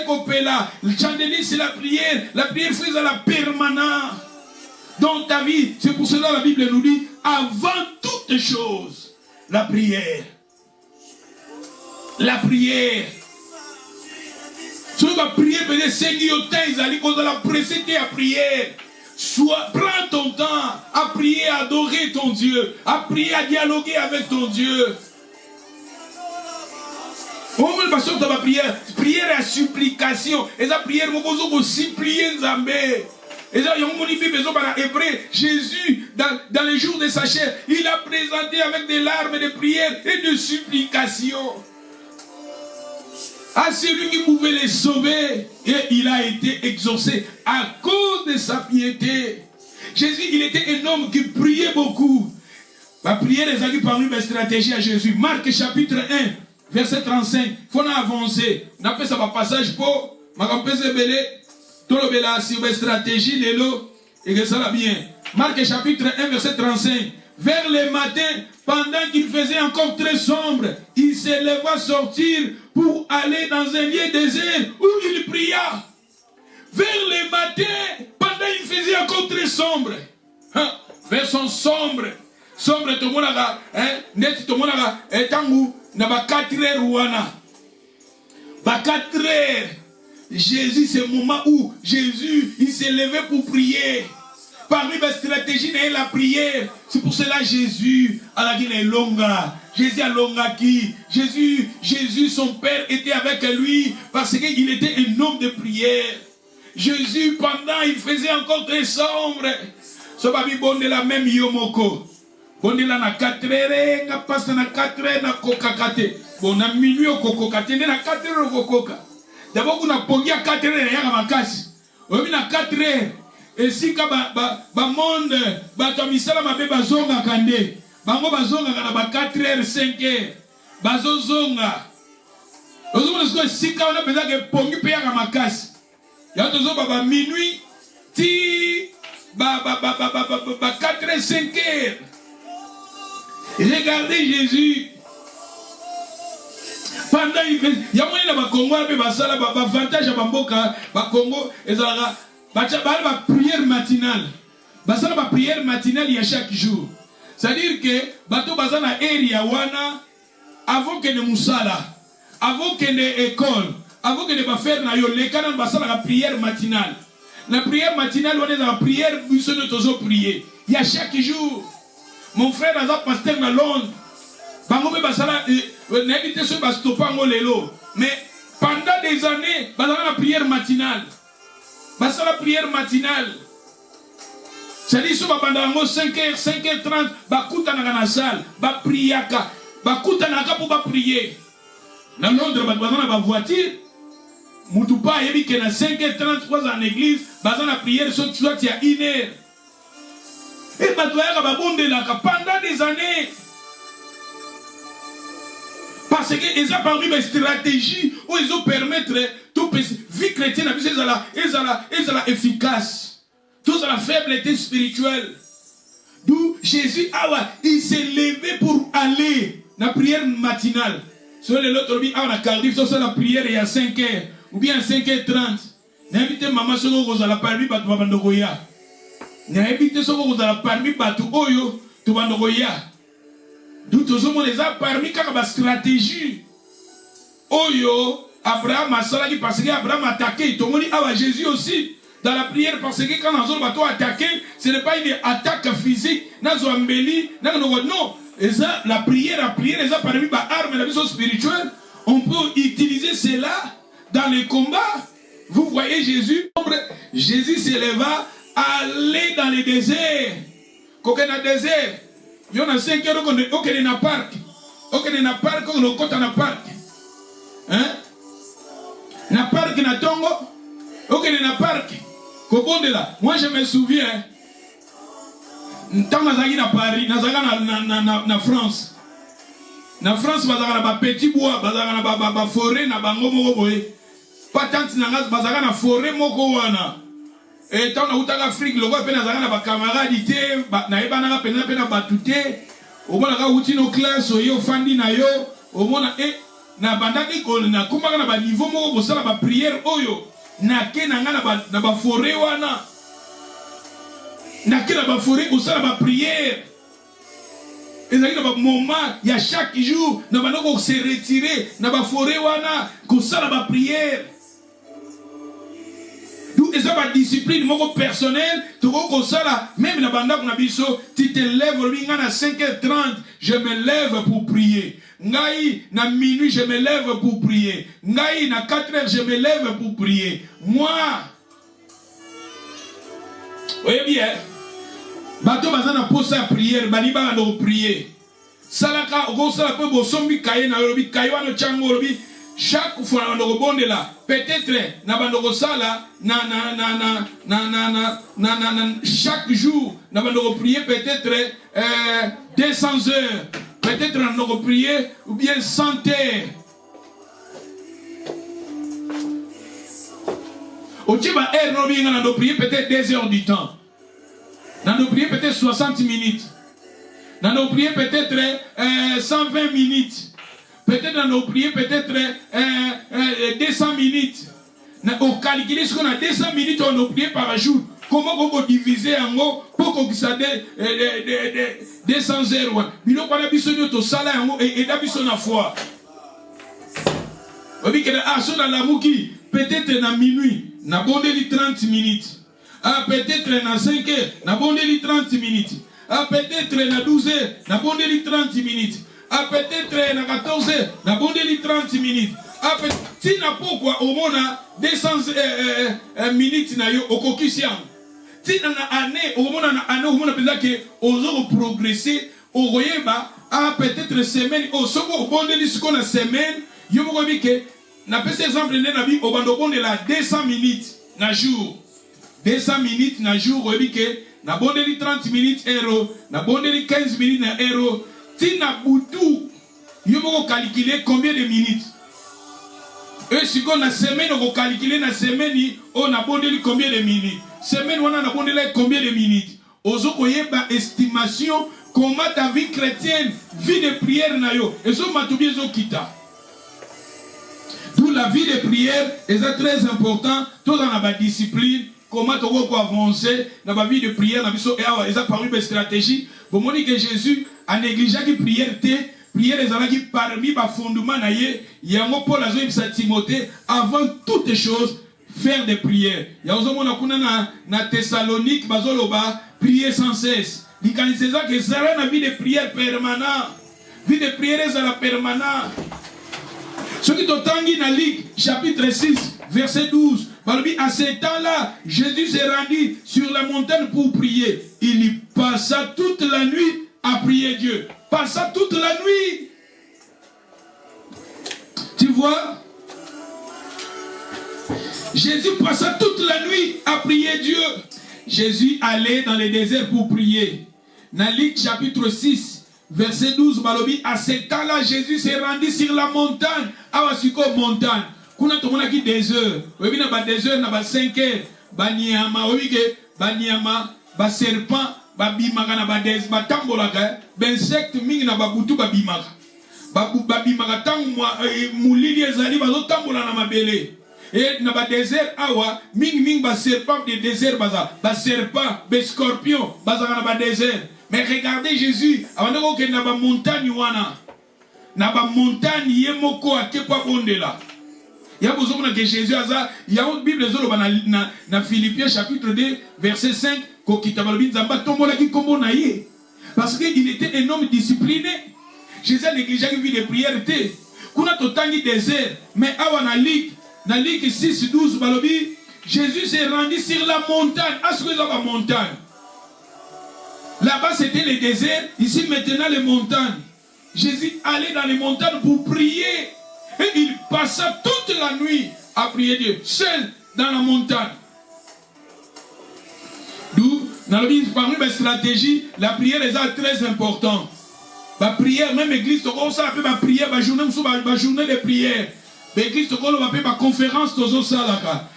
Speaker 1: le chandelier c'est la prière fait à la permanence. Dans ta vie, c'est pour cela la Bible nous dit, avant toutes choses, la prière. La prière. Si on va prier, peut-être 5 temps, ils allaient qu'on la précéder à prière. Prends ton temps à prier, à adorer ton Dieu, à prier, à dialoguer avec ton Dieu. Prière à supplication. Et ça, prière, vous supplier Nzambe. Et ça, Jésus, dans les jours de sa chair, il a présenté avec des larmes de prière et de supplication. À celui qui pouvait les sauver, et il a été exaucé à cause de sa piété. Jésus, il était un homme qui priait beaucoup. La prière est allée parmi mes stratégies à Jésus. Marc chapitre 1, verset 35. Il faut avancer. On appelle ça un passage pour sur mes stratégies, et que ça va bien. Marc chapitre 1, verset 35. Vers le matin, pendant qu'il faisait encore très sombre, il s'éleva sortir pour aller dans un lieu désert où il pria. Vers le matin, pendant qu'il faisait encore très sombre. Vers son sombre. Sombre, tout le monde a, net, tout le monde a, tangu, n'a pas 4 heures ouana. Ba 4 heures. Jésus, c'est le moment où Jésus, il s'est levé pour prier. Parmi mes stratégies, il y a la prière. C'est pour cela Jésus a la Guinée longa. Jésus a longa qui. Jésus, son père était avec lui parce qu'il était un homme de prière. Jésus, pendant, il faisait encore très sombre. Ce babi bonde la même yomoko. Bonde la na 4 heures, na passe na 4 heures na kokakate. Bon, na minuit au kokokate, na 4 heures au kokoka. D'abord, on a pogné à 4 heures, il y a un makasi. On a 4 heures. Et si ka ba monde ba to misala mabe bazonga kande bango bazonga kana ba 4h 5h bazozonga ozomona siko sika ona peza ke pongi pe ya makasi ya tozo ba minuit ti ba 4h 5h. Regardez Jésus pendant il y a moyen na ba Congo pe basala ba avantage ya bamboka ba Congo ezalaka ba prière matinale basala ba prière matinale ya chaque jour. C'est-à-dire que bato bazana area wana avant que ne musala, avant que ne école, avant que ne ba faire na yo le kana basala la prière matinale. La prière matinale on est dans la prière buisson de tozo prier. Il y a chaque jour. Mon frère a pasteur na Londres. Bango be basala n'habite sur bastopango lelo. Mais pendant des années, basala la prière matinale. Basala la prière matinale. C'est-à-dire que bandango 5h, 5h30, bakuta na la salle, ba priaka, bakuta na pour ba prier. Dans Londres, bazana ba voiture, mutupa yebi que na 5h30 fois en église, bazana prière soit il y a 1h. Et batoya ba bonde la pendant des années. Parce que ils ont parmi mes stratégies où ils ont permettre tout vie chrétienne à être efficace. Tout ça la faibleté spirituelle. D'où Jésus, il s'est levé pour aller dans la prière matinale. Sur l'autre, il a cardiff, sur la prière il y a 5h ou bien 5h30. N'invitez maman sur le la parmi batu bandogoya. N'invitez sur le la parmi batu oyo tu bandogoya. D'où tout le monde les a parmi comme stratégie. Oyo Abraham a salagi parce qu'Abraham a attaqué. Tout le monde dit Jésus aussi. Dans la prière, parce que quand on va attaquer, ce n'est pas une attaque physique. Non, la prière, les a parmi par armes, la vision spirituelle. On peut utiliser cela dans les combats. Vous voyez Jésus, Jésus s'éleva à aller dans le désert. Quand on a désert, il y en a 5 heures qu'on est dans le parc. On est dans le parc, on est dans le parc. Hein? Dans le parc, dans le Tongo, on est dans le parc. Moi je me souviens, quand je suis à Paris, je suis en France. En France, je suis dans petit bois, je suis dans la forêt, pas tant que je suis dans la forêt. Et quand je suis en Afrique, je suis dans la camarade, je suis dans la je suis classe, je suis na bandaki ko na kumaka na ba niveau moko bosala ba prière oyo na ke na nga na ba forêt wana na ke na ba forêt bosala ba prière ezali na ba moment ya chaque jour na banoko se retirer na ba forêt wana kosala ba prière d'où eza ba discipline moko personnelle to kosala même na bandako na biso tu te lèves le binga na 5h30 je me lève pour prier. Ngai na minuit je me lève pour prier. Ngai na 4h je me lève pour prier. Moi, voyez bien, bato bazana posa prière, baliba na prier. Salaka go sala pe bosombi kaye na lobi kaywana chango lobi chaque fois na rebonde là. Peut-être na bandoko sala na chaque jour na bandoko prier peut-être 200 heures. Peut-être on aurait prié ou bien 100 heures. Au Tchiba air, on a prié peut-être 2 heures du temps. On a prié peut-être 60 minutes. On a prié peut-être 120 minutes. Peut-être on a prié peut-être 200 minutes. On calcule ce qu'on a 200 minutes, on a prié par jour. Comment on peut diviser en haut pour qu'on puisse 200 heures. Mais nous, on a besoin de salaire et on a besoin de la foi. On dit que dans la mouki, peut-être dans minuit, on a bondé 30 minutes. Ah, peut-être dans 5 heures, on a bondé 30 minutes. Ah, peut-être dans 12 heures, on a bondé 30 minutes. Ah, peut-être dans 14 heures, on a bondé 30 minutes. Ah, peut-être, si on a pourquoi, au moins 200 minutes, au coquillon. Si on a année, au moment où on a besoin que on progresser, au royeba, à peut-être semaine, au second bon de ce qu'on a semaine, il faut que n'a pas exemple de la vie au bandobon de la 200 minutes na jour. 200 minutes na jour, on dit que na bondeli 30 minutes euro, na bondeli 15 minutes na euro, ti na butu, yo moko calculer combien de minutes. Et si on a semaine, on calculer na semaine, on a bondeli combien de minutes. Semaine, on a bondeli combien de minutes. Ozo koye ba estimation, comment ta vie chrétienne, vie de prière na yo. Et so matoubi zo kita. D'où la vie de prière est très important. Tout dans la discipline, comment tu vas avancer dans la vie de prière. Et ça paru une stratégie. Bon, on dit que Jésus a négligé la prière. Prière est parmi les fondements. Il y a un Paul à Timothée. Avant toutes choses, faire des prières. Il y a un homme dans Thessalonique, prier sans cesse. Il y a une vie de prière permanente. Vie de prière est permanente. Ce qui est dans Luc, chapitre 6, verset 12. À ce temps-là, Jésus s'est rendu sur la montagne pour prier. Il y passa toute la nuit à prier Dieu. Passa toute la nuit. Tu vois? Jésus passa toute la nuit à prier Dieu. Jésus allait dans le désert pour prier. Dans Luc, chapitre 6. Verset 12, Balobi, à ce temps-là, Jésus s'est rendu sur la montagne. Awasiko montagne. Kuna tomona ki des heures. Webi na ba des heures na ba 5 heures. Ba niama, webi ke ba niama, ba serpent, ba bimaka na ba des, ba tambolaka. Ba insecte mingi na ba butu ba bimaka. Ba bimaka tangu mulili ezali ba zo tambola na mabele. Et na ba désert awa, mingi ba serpent de désert baza. Ba serpent, ba scorpion, baza na ba désert. Mais regardez Jésus, avant que na ba montagne wana, na ba montagne yemoko akekwa bonde la. Ya bozomona que Jésus aza, ya une Bible zolo na Philippiens chapitre 2 verset 5 ko kitabalobi nzamba tombola ki kombo na ye. Parce que il était un homme discipliné. Jésus a négligé une vie de prière té. Kuna totangi désert, mais awa na Luc 6:12 balobi, Jésus s'est rendu sur la montagne. Est-ce que la montagne? Là-bas, c'était le désert. Ici, maintenant, les montagnes. Jésus allait dans les montagnes pour prier. Et il passa toute la nuit à prier Dieu, seul dans la montagne. D'où, dans parmi mes stratégies, la prière est très importante. La prière, même l'église, on s'appelle la prière, la journée de prière. L'église, on appelle la conférence,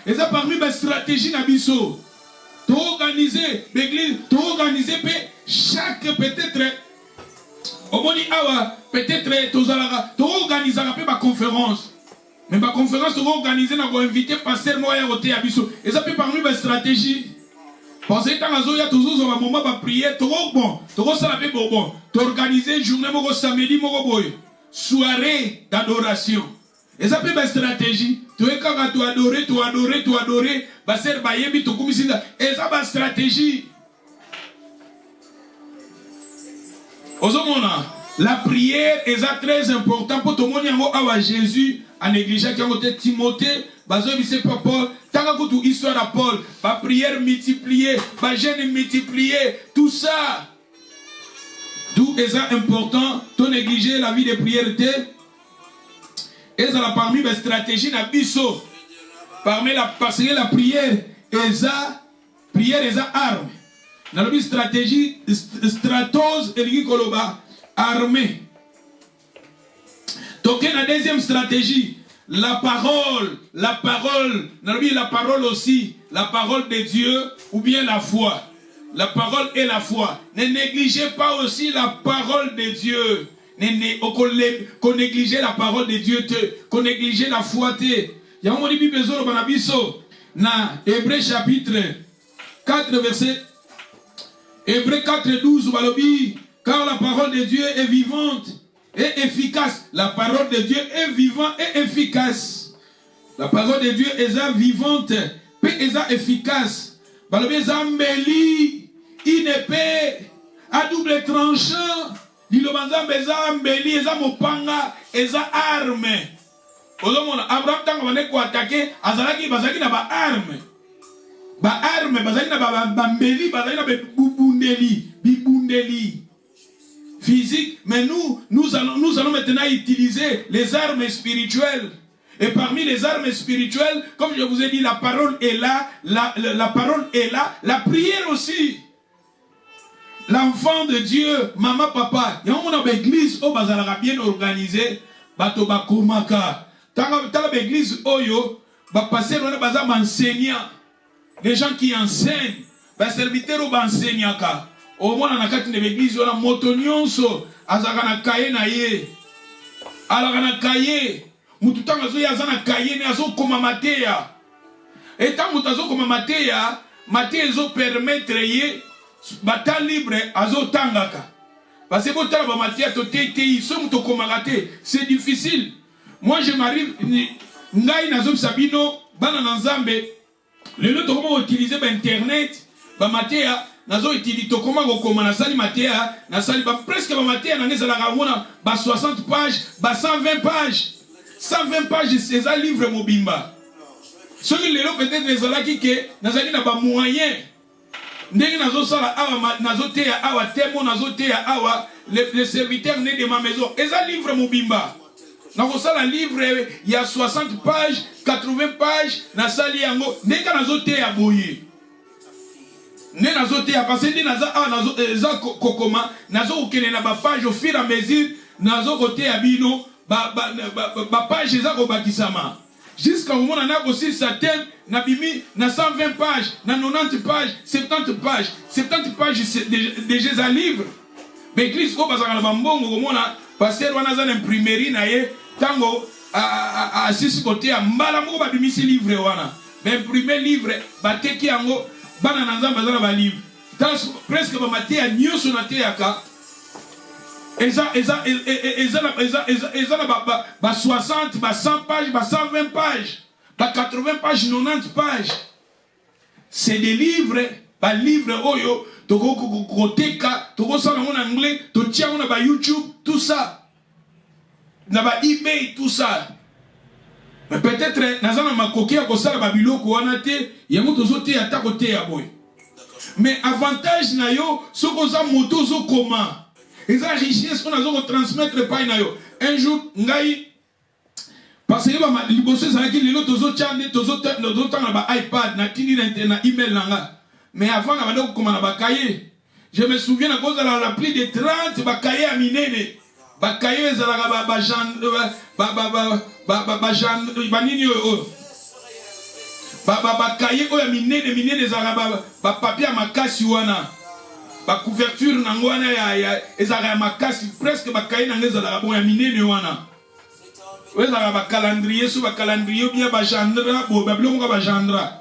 Speaker 1: et ça parmi mes stratégies, Nabiso. Tu organiser l'église, tu organiser chaque peut-être peut-être tu organiser ma conférence. Mais ma conférence tu organiser na inviter pasteur moya côté abiso. Et ça peut parmi ma stratégie. Parce que quand il y a toujours un moment de prière, tu bon, tu ça la bon. Tu organiser journée moko samedi moko boy. Soirée d'adoration. Et ça peut ma stratégie. Tu es quand tu adorer, pasteur bayebi tu komisinga. Et ça ma stratégie. La prière est très importante pour tout le monde. À Jésus, à négliger Timothée, c'est pas Paul. Tant que tu histoire à Paul, la prière multipliée, la jeûne multipliée, tout ça. D'où est ça important, tu négliger la vie de prière. Et ça parmi les stratégies na biso. Parce que la prière est arme. Dans la stratégie, stratose et l'ikoloba, armée. Donc, la deuxième stratégie, la parole, dans la parole aussi, la parole de Dieu ou bien la foi. La parole et la foi. Ne négligez pas aussi la parole de Dieu. Qu'on néglige la parole de Dieu, qu'on néglige la foi. Il y a un moment besoin de Banabiso, na Hébreu chapitre 4, verset. Hébreu 4:12, Balobi, car la parole de Dieu est vivante et efficace. La parole de Dieu est vivante et efficace. La parole de Dieu est vivante et efficace. Balobi zambeli, une épée à double tranchant. Dilobanza beza mbeli eza mopanga eza arme. Ozomona Abraham tango bane ko attaquer azalaki bazaki na ba arme. Ba arme bazaki na ba mbeli bazaki na bibundeli physique, mais nous allons maintenant utiliser les armes spirituelles. Et parmi les armes spirituelles, comme je vous ai dit, la parole est là, la parole est là, la prière aussi. l'enfant de Dieu, maman, papa, il y a une église où bazalaka bien organisée, bato bakomaka. Dans l'église oyo, passer on a bazar enseignant, les gens qui enseignent, les serviteurs ou enseignants. Au moins dans la l'église, on a motonionso, azakana kaye na ye, alakana kaye, mututanga zo yazana kaye ne azo koma mateya. Et tant mutazo koma mateya, mateya zo permettre ye bata libre azo tangaka. Parce que bon temps ba mateya to tei somme to koma raté, c'est difficile. Moi je m'arrive ngai nazo sabino bana nzambe, le lot comment utiliser internet, ba mateya nazo utiliser to koma ko koma na sali mateya, na sali ba presque ba mateya na ngeza la ramona ba 60 pages, ba 120 pages. 120 pages c'est ça livre mobimba. Ce qui est peut-être les gens qui n'ont pas moyen. Les serviteurs nés de ma maison. Et ça livre mon bimba. Dans ça livre il y a 60 pages, 80 pages. Dans ça liango. Dès que nous avons à boyer. Nous avons à passer. Nous avons kokoma. Nous avons na page au fur et à mesure. Nous avons à bino. Page les bakisama. Jusqu'à moment où on a aussi sa thème, na bimi, na 120 pages, na 90 pages, 70 pages. 70 pages, c'est déjà un livre. Mais l'église, au bazar, on a passé dans une imprimerie, tango, à 6 côtés, à Malamou, à bimi, ce livre, mais imprimer livre, baté qui ango, banananza, bazar, ba livre. Presque, ba maté, à Nyo, sonate, à ka. Et ça, 60, 100 pages, 120 pages, 80 pages, 90 pages. C'est des livres, livres oyo, toko koteka, toko sala en anglais, to tia on ba YouTube, tout ça. Na ba eBay, tout ça. Mais peut-être, nazana makoke ya kosala ba biloko wana te, yango tozo te ata kote ya boy. Mais avantage na yo, soko za moto zo koma. Et ça, richesse qu'on a transmettre pas nayo. Un jour, ngai, parce que les bosses ça qui les autres channels, les autres na iPad, na tini na email nanga. Mais avant, on a comment na cahier. Je me souviens à cause de la plus de 30 cahiers à minene. Cahiers za la cahier o ya minene za la papier makasi wana. La couverture nangwana ya ezara makasi presque bakaye nangeza la bon ya minene wana. Ezara ba calendrier so ba calendrier bien ba gendra bo ba bilongo ba gendra.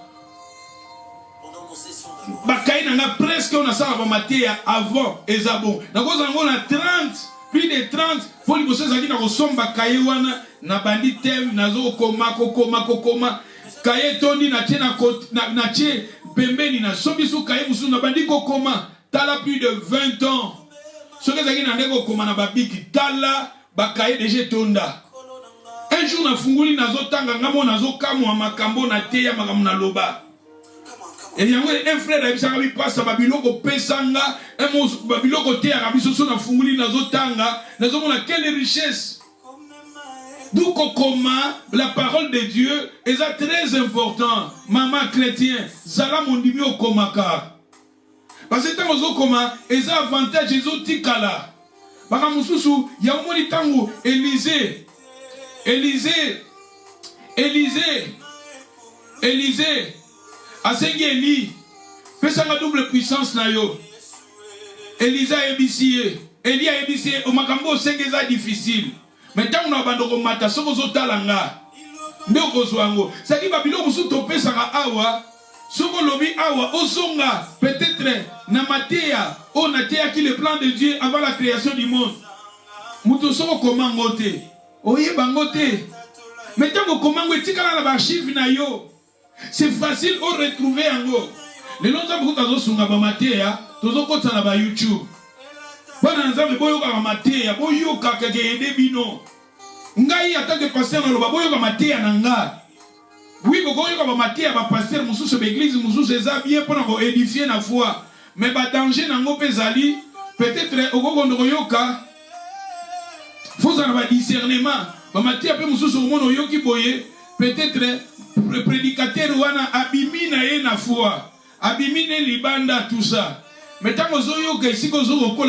Speaker 1: Bakaye nanga presque on a ça ba matéya avant ezabon. Nakoza ngona 30 plus de 30 pour les bosses zaki na kosomba kaye wana na bandi tem nazo kokoma kaye toni na tena na tie pembeni na sobisu kaye musu na bandi kokoma. Tala plus de 20 ans. Ce que j'ai dit, tala bakaye déjà tonda. Un jour na funguli nazo tanga ngamo nazo kamo makambo na teya makambo na loba. Et il y a un frère qui s'est passé à Babiloko pesanga, un mot Babiloko teya rabiso na funguli nazo tanga, nazo mona quelle richesse. D'où koma la parole de Dieu est très important. Maman chrétien, zala mondimi okomaka. Parce que tant que comment ils ont avantage ils ont tikala. Baka mususu ya umoni tangu Élisée asengi Eli pesa ma double puissance na yo. Élisée a ébissé Eli a ébissé au makambo sengeza difficile. Mais tant on a bandoko mata soko zotalanga ndoko zwango. Ça dit babilo musu to pesa ka awa. Soko lobi awa osonga peut-être na matéya o na teya qui le plan de Dieu avant la création du monde. Muto soko komango te. Oye bango te. Mais tant que komango etikala na ba chiffre na yo. C'est facile au retrouver ango. Les longtemps beaucoup tazo sunga ba matéya, tozo kota na ba YouTube. Bana nzambe boyo ka matéya, boyo ka keke bino. Ngai atake passer na loba boyo ka matéya na nga. Oui, beaucoup de matière, pasteur, moussous l'église, moussous eza bien pour édifier la foi. Mais ba danger na ngope zali, peut-être au gogo yoka, faut avoir discernement. Ba matière pe moussous au monde yoki boye, peut-être le prédicateur wana abimi na ye na foi, abimi ne libanda tout ça. Mais tant que ici, pourquoi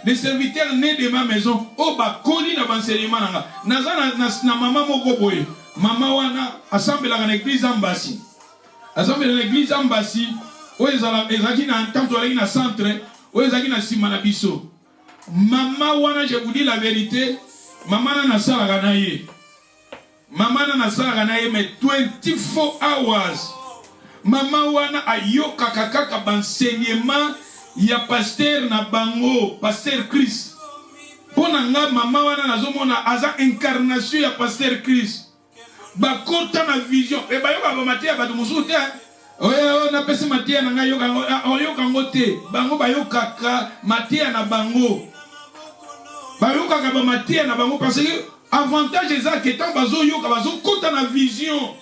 Speaker 1: les serviteurs nés de ma maison, oh, bah, coli na banselement, na maman moko boye, maman wana, assemble dans l'église Ambassi. Assemble dans l'église Ambassi, où ezaki na tanto na centre, où ezaki na simana biso. Maman wana, je vous dis la vérité, maman na sala ganaye. Maman na sala ganaye, mais 24 hours. Maman wana ayoka kaka banseignement ya pasteur na bango, pasteur Chris. Pona nga maman wana nazomona aza incarnation ya pasteur Chris. Bakota na vision. E bayoka ba matia ba mususu te. Oyo na pesi matia na nga yoka ngote. Bango bayoka ka matia na bango. Bayoka ka ba matia na bango parce que avantage ezaka tant bazo yoka bazo kota na vision.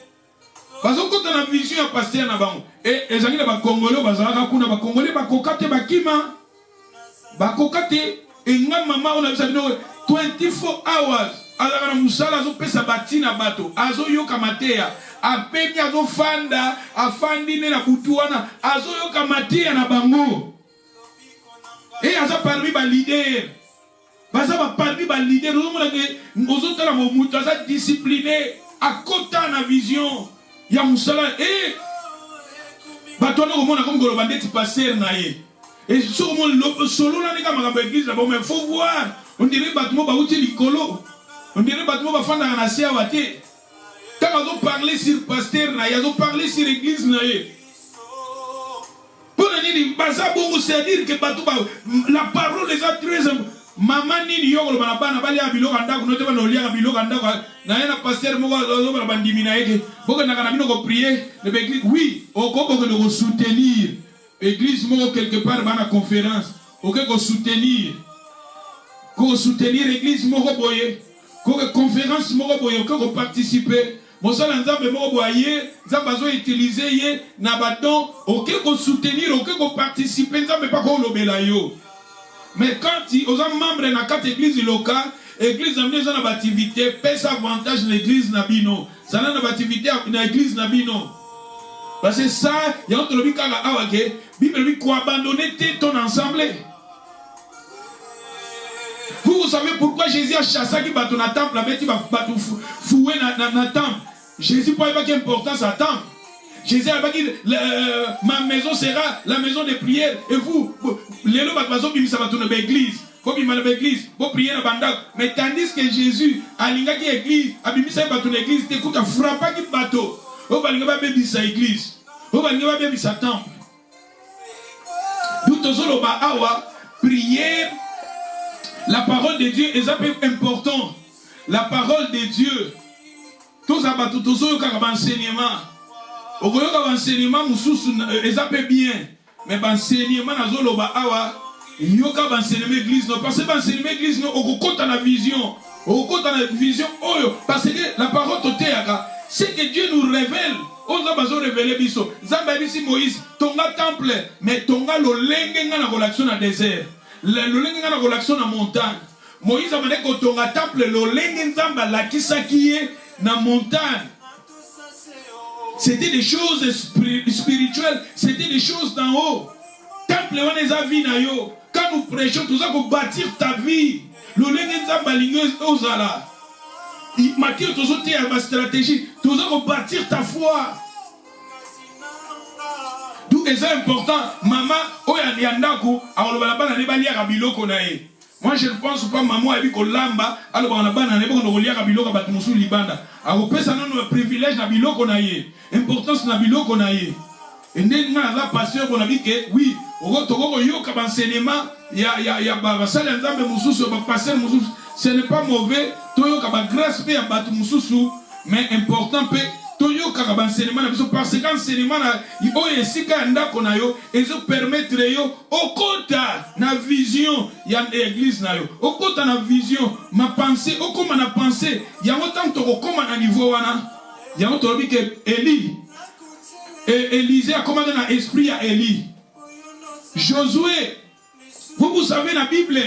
Speaker 1: Parce que dans la vision ya pasteur na bango et ezangi na ba congolais bazalaka kuna ba congolais ba kokate bakima ba kokate et nga mama on a bisa bino 24 hours ala na musala zo pesa batina bato azo yoka matea apemi azo fanda afandi ne na butuana azo yoka matea na bango et aza parmi ba leader baza ba parmi ba leader ozo mona ke ozo tala mo mutu aza discipliné à kota na vision ya musala et bato na komona comme koloba ndeti passer na ye et solo la neka makambo église là mais faut voir on dirait bato mo ba uti likolo on dirait bato mo ba fanda na sia wate tant bazo parler sur pasteur na ye bazo parler sur église na ye pour nini baza bongo c'est dire que bato la parole des autres maman nini yoko bana bana bali ya biloko ndako note bana olia biloko ndako na yana pasteur moko zo bana bandimi na yeke boko na kana bino ko prier le église oui okoko que de soutenir église moko quelque part bana conférence OK ko soutenir église moko boye ko conférence moko boye ko participer mosala nzambe moko boye nzambe zo utiliser ye na badon OK ko soutenir OK ko participer nzambe pas ko lobela yo. Mais quand ils sont membres de la 4 églises locales, l'église a une activité, pèse avantage l'église Nabino. Ça a une activité dans l'église Nabino. Parce que ça, il y a un truc qui a Bible qui abandonner ton ensemble. Vous savez pourquoi Jésus a chassé qui bat dans le temple, il va fouer dans le temple. Jésus n'a pas d'importance à temple. Jésus a dit, ma maison sera la maison de prière. Et vous, les gens qui va tourner l'église. Vous l'église, vous priez dans la mais tandis que Jésus a dit l'église, il va tourner l'église, il a frappé le bateau. Vous allez bénir sa église. Vous allez bénir sa temple. Tout prier la parole de Dieu est important. La parole de Dieu. Tout ça, tout ça, enseignement. Au lieu de l'enseignement, ils appellent bien. Mais l'enseignement, il y a un enseignement l'église. Parce que l'enseignement l'église, on compte dans la vision. On compte dans la vision. Parce que la parole, c'est que Dieu nous révèle. On a besoin de révéler biso. Zambabisi Moïse, tonga temple, mais tonga lo lengenga na relation na désert. Lo lengenga na relation na montagne. Moïse a demandé que tonga temple lo lengenga zamba la kisakiye na montagne. C'était des choses spirituelles, c'était des choses d'en haut. Temple on les a vu na yo. Quand nous prêchons, tout ça pour bâtir ta vie. Lo lengenga zamba lingeuse ozala. Mathieu, tout ça c'est ma stratégie. Tout ça pour bâtir ta foi. D'où est important, maman, oyandako, alors moi je ne pense pas maman a vu que lamba, alors on a banane, on a lié à biloko batumusu libanda. Alors personne n'a le privilège na biloko na ye, importance na biloko na ye. Et nous avons pasteur qu'on a dit que oui, au Togo yo comme enseignement, il y a basal nzambe mususu, pasteur mususu, ce n'est pas mauvais, toyo comme grâce pe abatu mususu, mais important pe toyo comme enseignement parce que enseignement il oye sika ndako na yo, et ça permettre yo au kota na vision ya l'église na yo, au kota na vision ma pensée, au comment na pensée, il y a autant to comme na niveau wana, il y a autant que Élie. Et Élisée a commandé dans l'esprit à Élie. Josué, vous savez la Bible,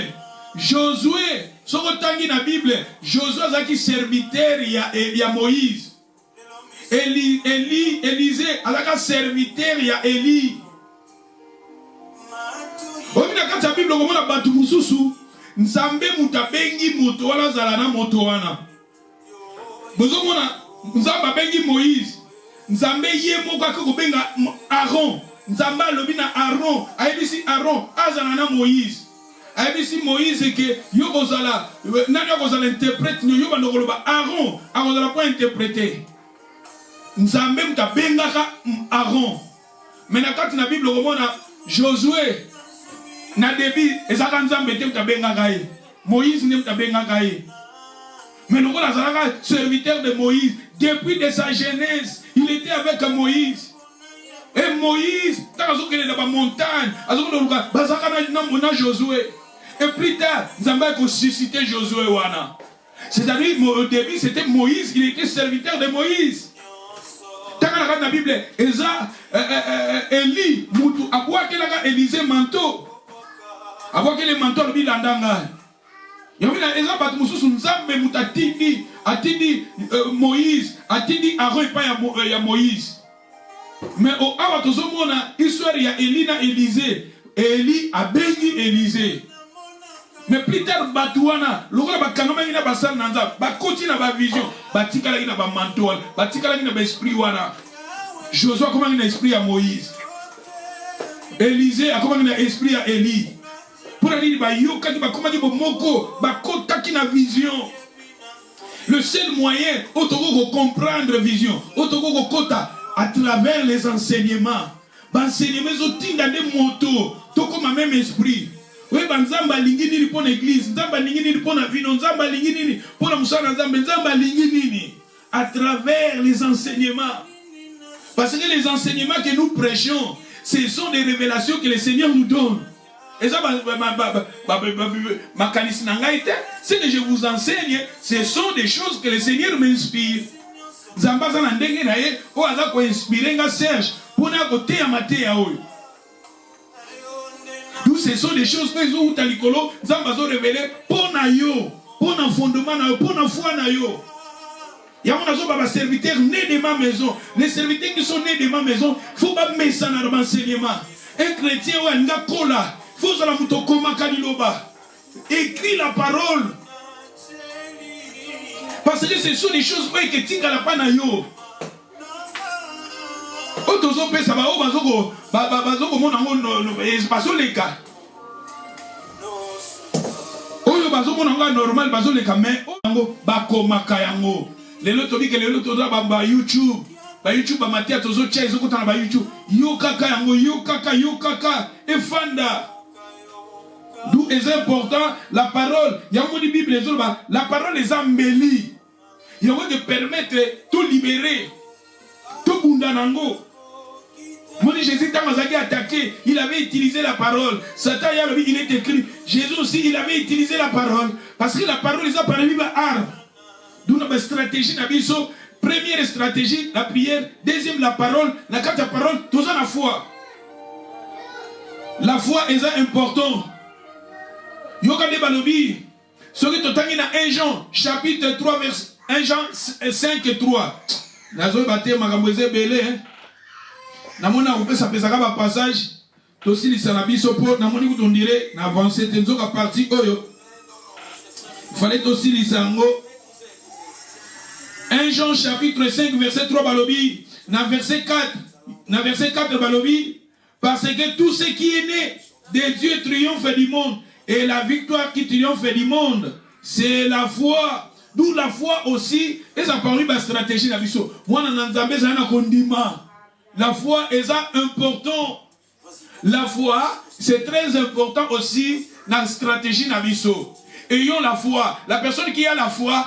Speaker 1: Josué, ce que dans la Bible, Josué a qui serviteur il y a Moïse. Élisée a qui serviteur il y a Élie. omona kati ya Bible komona batu mususu nzambe mutabengi moto wana zala na moto wana. Bozomona nzamba bengi Moïse. Nzambe ye moko akobenga Aaron. Nzamba alobi na Aaron, ayebisi Aaron azala na Moïse. Ayebisi Moïse ke yo kozala nani akozala interprète yo bando koloba Aaron akozala po interpréter. Nzambe mutabengaka Aaron. Mais na kati na Bible komona Josué na début ezaka nzambe te mutabengaka ye. Moïse ne mutabengaka ye. Mais nous avons un serviteur de Moïse. Depuis de sa jeunesse, il était avec Moïse. Et Moïse, il est dans la montagne. Il a Josué. Et plus tard, nous avons suscité Josué. C'est-à-dire, au début, c'était Moïse. Il était serviteur de Moïse. Dans la Bible, Élie, Élisée manteau. Avoir que les manteaux, il a Yamina eza bat mususu nzambe mutatindi atindi Moïse atindi Aaron pa ya Moïse. Mais au awa tozomona histoire ya Élie na Élisée. Élie a bengi Élisée. Mais plus tard batuana lokola bakangama ina basal nanza bakoti na ba vision batikala ina ba manteau batikala ina ba esprit wana. Josué comment ina esprit ya Moïse. Élisée a comment ina esprit ya Élie. Pour aller vision. Le seul moyen de comprendre la vision, à travers les enseignements. Enseignements dans des motos, comme même esprit. Oui, Nzamba lingini pour l'église, Nzamba lingini pour la vie, Nzamba lingini pour la musala, Nzamba lingini à travers les enseignements. Parce que les enseignements que nous prêchons, ce sont des révélations que le Seigneur nous donne. Et ça, ce que je vous enseigne, ce sont des choses que le Seigneur m'inspire. Zamba za ndenge na ye o aza ko inspirer nga Serge pour na côté ya maté ya oyo. D'où ce sont des choses que zo utalikolo Zamba zo révéler pour na yo, pour na fondement na yo, pour na foi na yo. Il y a un serviteur né de ma maison. Les serviteurs qui sont nés de ma maison, il ne faut pas mettre ça dans l'enseignement. Un chrétien ou un gars cola. Faut que écris la parole. Parce que ce sont des choses que tu n'as pas na yo. Otozo pe saba o bazoko bazoko mona ngono espace leka. Oyo bazoko mona normal bazoleka mais ngo bakomaka yango. Lelo tobi ke lelo toza ba YouTube. Ba YouTube ba matia tozo cha ezokota na ba YouTube. Yo kaka yango yo kaka efanda. D'où est important la parole. Il y a une Bible, la parole est embellie. Il y a de permettre tout libérer. Tout bundanango. Moi, Jésus, quand il a attaqué, il avait utilisé la parole. Satan, il est écrit. Jésus aussi, il avait utilisé la parole. Parce que la parole, ils ont parlé de l'arme. D'où notre stratégie, première stratégie, la prière. Deuxième, la parole. La carte de la parole, tout ça, la foi. La foi est important. Yokande balobi, ce qui est dans 1 Jean, chapitre 3, verset 1 Jean 5 et 3. Nazo bate makamboze belé. Namona upesa pesaka ba passage. Tosi li sanabiso po namoni kutondire na avancer tenzoka partie oyo. Il fallait tosi li sango. 1 Jean chapitre 5 verset 3 balobi, na verset 4 balobi, parce que tout ce qui est né de Dieu triomphe du monde. Et la victoire qui triomphe du monde, c'est la foi. D'où la foi aussi, et ça parle de la stratégie. Moi, la foi est important. La foi, c'est très important aussi dans la stratégie. Ayons la foi. La personne qui a la foi,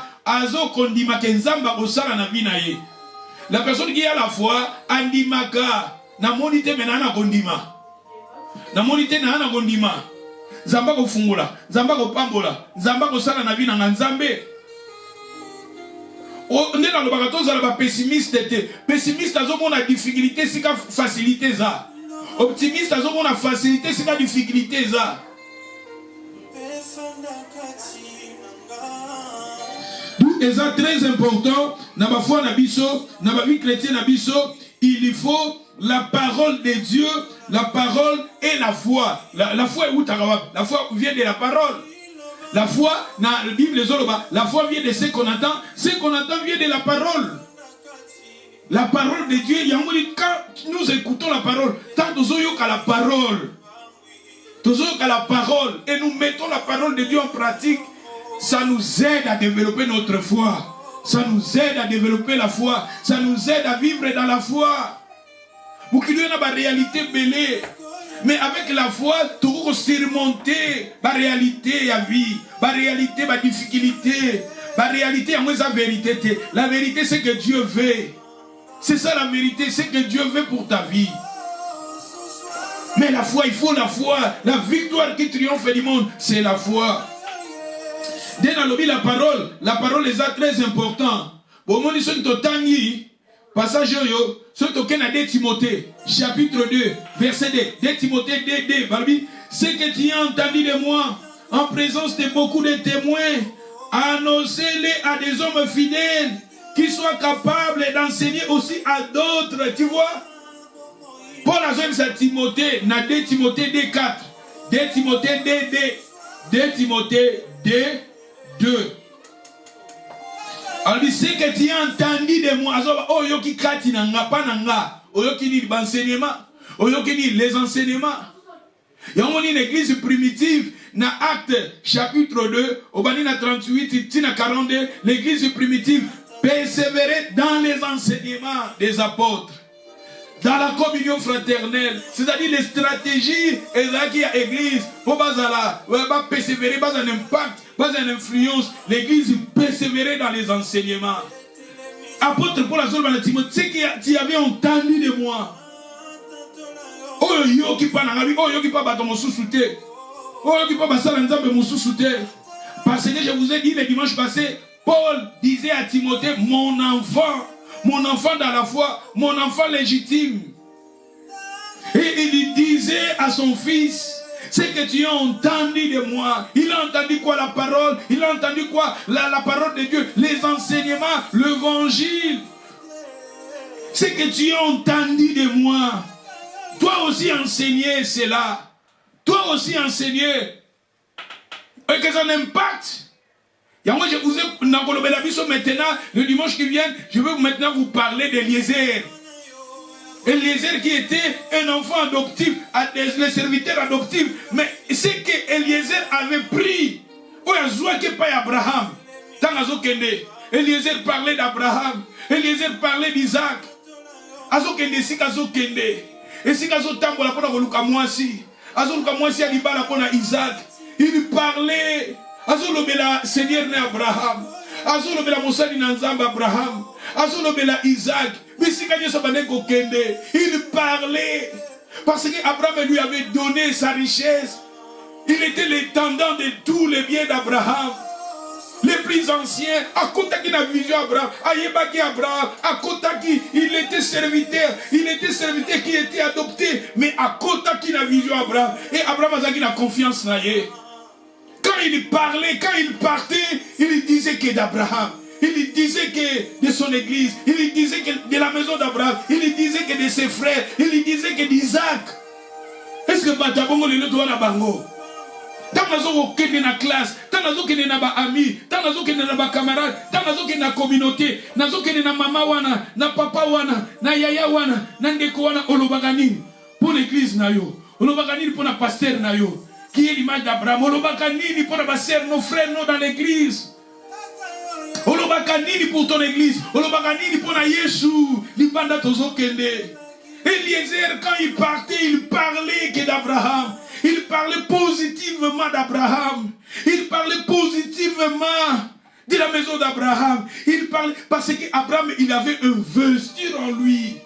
Speaker 1: la personne qui a la foi, andimaka, na monite menana kondima. Na monite na kondima. Zamba ko fungula, zamba ko pambola, zamba ko sala na vie na nzambe. O ndena lo bakato za ba pessimiste te. Pessimiste azomona difficulté sika facilité za. Optimiste azomona facilité sika difficulté za. D'où est très important na ba foi na biso, na ba vie chrétienne na biso, il faut la parole de Dieu, la parole et la foi. La foi est où Tarawab? La foi vient de la parole. La foi, dans la Bible, la foi vient de ce qu'on entend. Ce qu'on entend vient de la parole. La parole de Dieu, quand nous écoutons la parole, tant nous ayons qu'à la parole. Nous ayons qu'à la parole et nous mettons la parole de Dieu en pratique, ça nous aide à développer notre foi. Ça nous aide à développer la foi. Ça nous aide à vivre dans la foi. Pour qu'il y ait une réalité belle. Mais avec la foi, tu peux surmonter la réalité à vie. La réalité, la difficulté. La réalité, à moi, la vérité. La vérité, c'est que Dieu veut. C'est ça la vérité, c'est que Dieu veut pour ta vie. Mais la foi, il faut la foi. La victoire qui triomphe du monde, c'est la foi. Dès dans la parole est très importante. Bon, moi, je suis passage yo, ce token à 2 Timothée, chapitre 2, verset 2. 2 Timothée 2, Barbie, ce que tu as entendu de moi, en présence de beaucoup de témoins, annoncez-les à des hommes fidèles, qui soient capables d'enseigner aussi à d'autres. Tu vois? Paul a dit à Timothée, dans 2 Timothée 2, 4. 2 Timothée 2, 2. 2 Timothée 2, 2. Alors, ce que tu as entendu de moi, oh, yoki kati nanga, pas nanga, oh, yoki ni l'enseignement, oh, yoki ni les enseignements. Il y a une église primitive, dans Acte chapitre 2, au bani na 38, tina 42, l'église primitive persévérer dans les enseignements des apôtres, dans la communion fraternelle, c'est-à-dire les stratégies et qui a l'église, pour persévérer, pas un impact, pas une influence, l'église persévérer dans les enseignements. Apôtre Paul a dit, ce que tu avais entendu de moi, oh yo qui pas n'agabi, oh yo qui pas battre mon sous-souté, oh yo qui pas battre l'ensemble mon sous-souté, parce que je vous ai dit le dimanche passé, Paul disait à Timothée, mon enfant dans la foi, mon enfant légitime. Et il disait à son fils, c'est que tu as entendu de moi. Il a entendu quoi? La parole. Il a entendu quoi? La parole de Dieu, les enseignements, l'évangile. C'est que tu as entendu de moi. Toi aussi enseigner cela. Toi aussi enseigner. Et que ça n'impacte. Et moi, je vous ai maintenant, le dimanche qui vient, je vais maintenant vous parler d'Eliezer. Eliezer qui était un enfant adoptif, le serviteur adoptif. Mais c'est que Eliezer avait pris. Abraham. Eliezer parlait d'Abraham. Eliezer parlait d'Isaac. Et si il parlait. Azolobela Seigneur ne Abraham, azolobela Moussa Ninanzamba Abraham, azolobela Isaac, il parlait parce qu'Abraham lui avait donné sa richesse. Il était l'intendant de tous les biens d'Abraham. Les plus anciens, à Kotaki n'a vision Abraham, à Yebaki Abraham, à Kotaki, il était serviteur qui était adopté, mais à Kotaki n'a vision Abraham. Et Abraham a confiance en lui. Quand il parlait, quand il partait, il disait que d'Abraham, il disait que de son église, il disait que de la maison d'Abraham, il disait que de ses frères, il disait que d'Isaac. Est-ce que Batabongo le doit na bango? Tant nazo kende na classe, tant nazo kende na ba ami, tant nazo kende na ba camarade, tant nazo kende na communauté, nazo kende na mama wana, na papa wana, na yaya wana, na ndeko wana, olobaganini pour l'église na yo, olobaganini pour na pasteur na yo. Qui est l'image d'Abraham? Olobakanini pour nos sœurs, nos frères, nous dans l'église. Olobakanini pour ton église. Olobakanini pour na Yesu. Libanda tozo kende. Eliezer, quand il partait, il parlait que d'Abraham. Il parlait positivement d'Abraham. Il parlait positivement de la maison d'Abraham. Il parlait parce qu'Abraham, il avait investi en lui.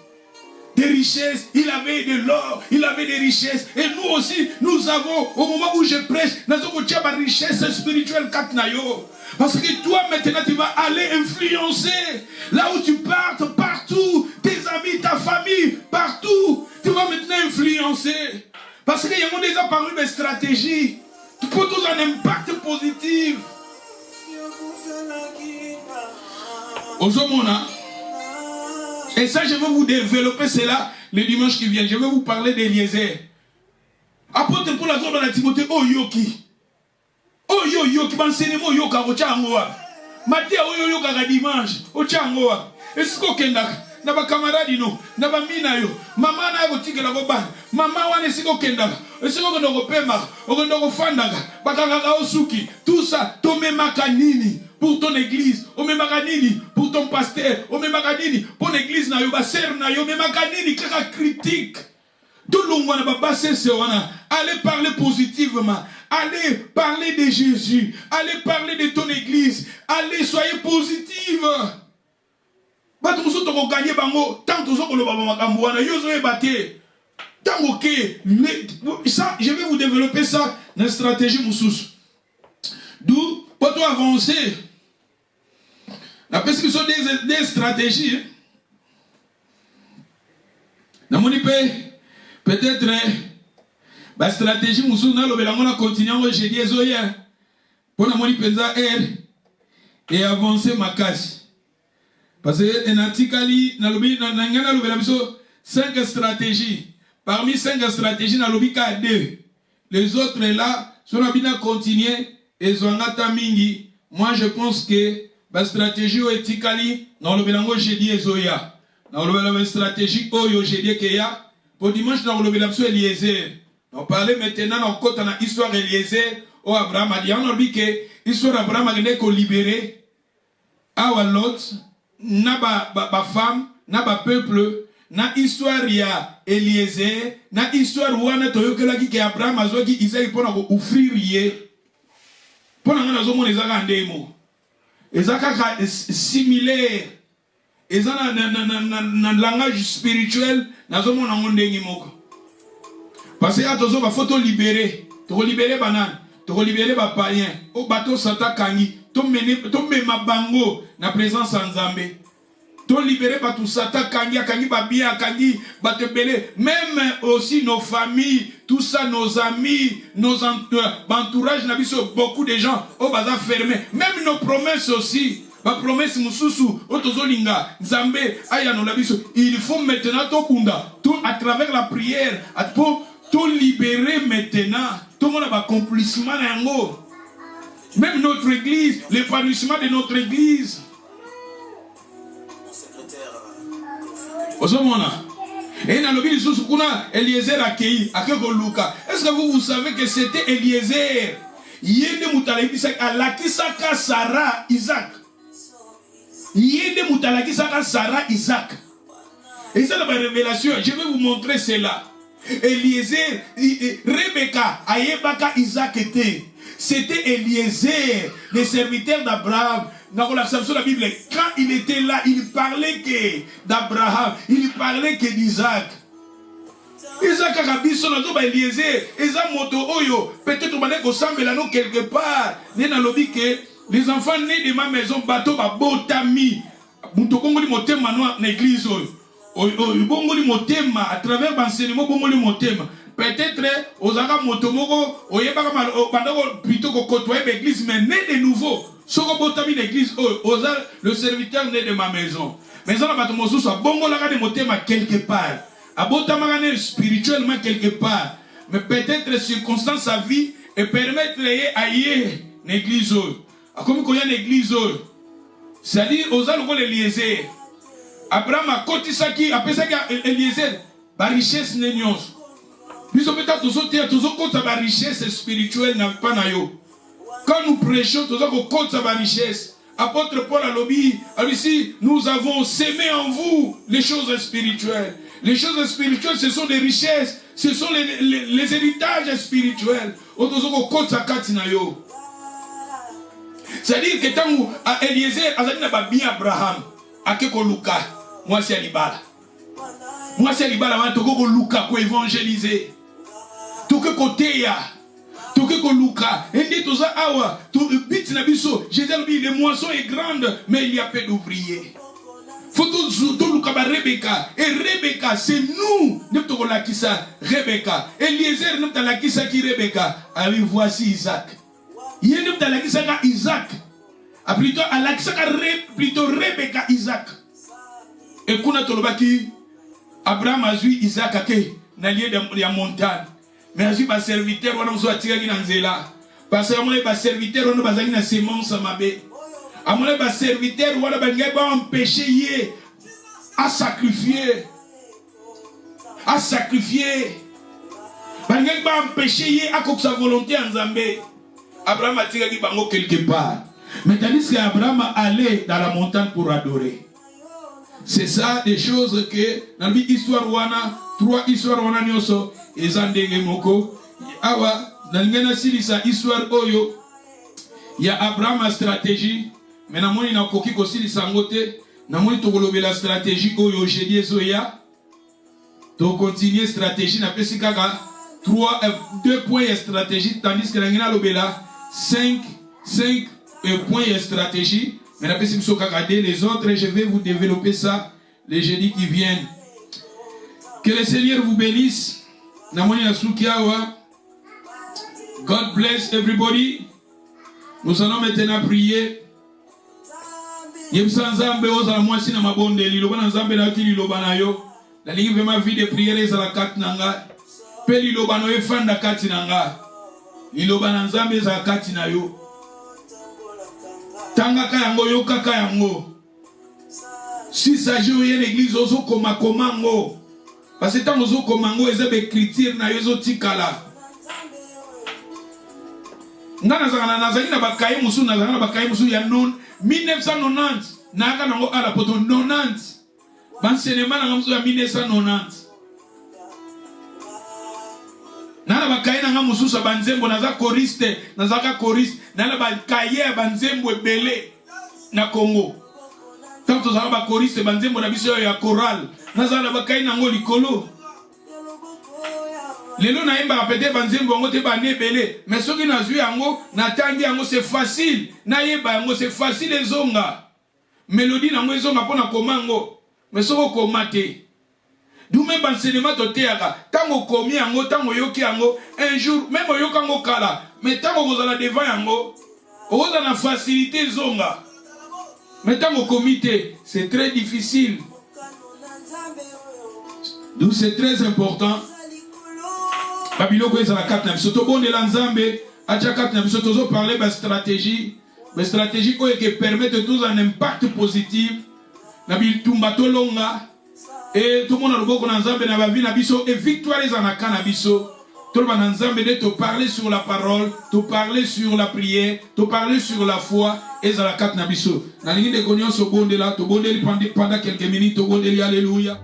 Speaker 1: Des richesses, il avait de l'or, il avait des richesses. Et nous aussi, nous avons, au moment où je prêche, nous avons une richesse spirituelle. Parce que toi, maintenant, tu vas aller influencer. Là où tu partes, partout, tes amis, ta famille, partout, tu vas maintenant influencer. Parce qu'il y a déjà paru des stratégies pour tous un impact positif. Et ça, je veux vous développer cela le dimanche qui vient. Je vais vous parler d'Eliezer. Apôtre Paul a dit à Timothée, oh yoki. Oh yo yoki, m'enseignement yoka, ochangoa. Matia oh yoka dimanche, ochangoa. Est-ce qu'on kenda? Naba camarade no, naba mina yo, mama na go tika la go ban, mama wane siko kenda, siko go go pema, go fandaga, bakanga osuki, tout ça, tome makanini pour ton église, ome makanini pour ton pasteur, ome makanini pour l'église na yo, ba ser na yo, me makanini kaka critique. Tout le monde va passer ce wana, allez parler positivement, allez parler de Jésus, allez parler de ton église, allez soyez positive. Ça, je vais vous développer ça dans la stratégie Moussous. D'où, pour avancer, la prescription des stratégies, dans mon peut-être, la stratégie Moussous, on a continué à gérer Zoya, pour la moni et avancer ma casse. Parce que dans 5 stratégies. Parmi 5 stratégies, dans le cas 2. Les autres là, si on a bien continué, et sont mingi. Moi je pense que la stratégie etikali, dans le belango j'ai dit Ezoya. Dans le stratégie Oyo j'ai dit Keya. Pour dimanche, dans le belango Eliezer. On parlait maintenant dans côté de l'histoire Eliezer. Oh Abraham a dit, on a dit que l'histoire d'Abraham a été libérée. À l'autre. Na ba femme, na ba peuple, na histoire ya Eliezer, na histoire wana toyokela ki Abraham azoki Isaac pona ko offrir ye. Pona ngana zo mona ezaka ndemo. Ezaka similaire. Ezana na langage spirituel na zo mona ndengi moko. Parce que atozo ba photo libérer, to libérer banane, to libérer ba païen, o bateau sata kangi. To mema bango na présence en Zambé. To libérer ba tout ça, kangi babia, kangi batebele, même aussi nos familles, tout ça, nos amis, nos entourages, beaucoup de gens, au bazar fermé, même nos promesses aussi. Ma promesse mususu, otozolinga, Zambé, ayano labiso. Il faut maintenant to kunda, tout à travers la prière, pour tout libérer maintenant. Tout le monde a accomplissement yango. Même notre église, l'épanouissement de notre église. Et dans le but de Eliezer Akei, est-ce que vous savez que c'était Eliezer? Yende mutalakisaka alakisaka Sarah Isaac. Yende mutalakisaka Sarah Isaac. Et ça, la révélation, je vais vous montrer cela. Eliezer, Rebecca, Ayebaka Isaac était. C'était Eliezer, le serviteur d'Abraham. Dans la Bible, quand il était là, il parlait que d'Abraham, il parlait que d'Isaac. Isaac a rabisso dans Eliezer, Isaac moto oyo, peut-être on va dire quelque part. Les enfants nés de ma maison, bateau, botami, Moutokongoli motema dans l'église. Bongoli motema, à travers l'enseignement, Bongoli motema. Peut-être aux Arabes motomoko, plutôt que côtoyer l'église, mais né de nouveau. Soko botami l'église, le serviteur né de ma maison. Mais ça n'a pas de mosso, soit bongo la de motema quelque part. Abotamagane spirituellement quelque part. Mais peut-être circonstance sa vie et permettre d'ailleurs une église. Comme il y a une église, c'est-à-dire aux Arabes Eliezer. Abraham a côté ça qui a pensé qu'Eliezer, la richesse n'est pas. Nous sommes peut-être contre la richesse spirituelle n'a pas naïo. Quand nous prêchons, nous sommes contre la richesse. Apôtre Paul a lobby, ici, nous avons sémé en vous les choses spirituelles. Les choses spirituelles, ce sont des richesses, ce sont les héritages spirituels. Nous sommes contre la carte naïo. C'est-à-dire que tant que Eliezer a bien Abraham, a que Luka, moi c'est Alibala. Moi c'est Alibala, moi c'est Luka pour évangéliser. Tout que côté ya, tout que Luka, et dit tout ça, awa, tout bit nabiso, Jésus dit le moisson est grande, mais il y a peu d'ouvriers. Faut tout Luka ba Rebecca, et Rebecca c'est nous, nous t'avons la kisa Rebecca, Eliezer nous t'avons la kisa qui Rebecca, allez voici Isaac. Il y a nous t'avons la kisa Isaac, plutôt à la kisa plutôt Rebecca Isaac. Et qu'on a tout le baki, Abraham a vu Isaac ake na lieu de la montagne. Mais a vu ba serviteur wana so atira ki na nzela. Parce que amone ba serviteur wana bazangi na semence mabe. Amone ba serviteur wana ba ngai ba empêcher yé à sacrifier. À sacrifier. Ba ngai ba empêcher yé à ko sa volonté en Nzambe. Abraham a tiré ki bango quelque part. Mais tandis qu'Abraham allait dans la montagne pour adorer. C'est ça des choses que dans l'histoire wana, 3 histoires wana nyoso ezandenge moko. Awa dans ngena silisa histoire oyo ya Abraham a stratégie, mais na moni na koki ko silisa ngote, na moni to kolobela stratégie oyo jeudi ezoya. To continuer stratégie na pesi kaka 2 points de stratégie tandis que ngena lobela 5 points de stratégie. Mais la personne qui regarder les autres, et je vais vous développer ça les jeudis qui viennent. Que le Seigneur vous bénisse. God bless everybody. Nous allons maintenant prier. La ligne vraiment vie de prière est à la carte nanga. Pe lilobano e fanda kati nanga. Lilobana nzambe za kati na yo. Tanga kayango yoka kayango. Si s'agit de l'église ozo komango. Parce que tant ozo komango ezebe écriture na yozo tikala. Ngana zangana nazali na bakaye musu nazana bakaye musu ya non 1990 naka nango ala poto 90. Bansenement na musu ya 1990. Nana bakaye na musu sa banzembo naza choriste nazaka choriste nana bakaye banzembo ebele na Congo. Tant que ça va choriste banzembo na biso ya choral nazala bakaye nango likolo. Lelo na imba peut-être banzembo ngo te bane ebele mais soki na zui yango na tangi yango c'est facile na yeba yango c'est facile ezonga mélodie nango ezonga pona komango mais soko komate. D'où même enseignement totéaka tango komi yango tango yoki yango un jour même yoka yango kala mais tango kozala devant yango oza na facilité zonga mais tango comité c'est très difficile. D'où c'est très important babiloko ezala kati na biso tobondela Nzambe atia kati na biso tozo parler ba stratégie oyo ke permettre tous un impact positif na bitumba tolonga. Et tout le monde a le beau qu'on a Nzambe na bavi na biso et victoire les anaka na biso. Tout le monde a Nzambe de te parler sur la parole, te parler sur la prière, te parler sur la foi et zalakat na biso. Na ligne de konyon so bonde la, to bonde li pendant quelques minutes, to bonde li alléluia.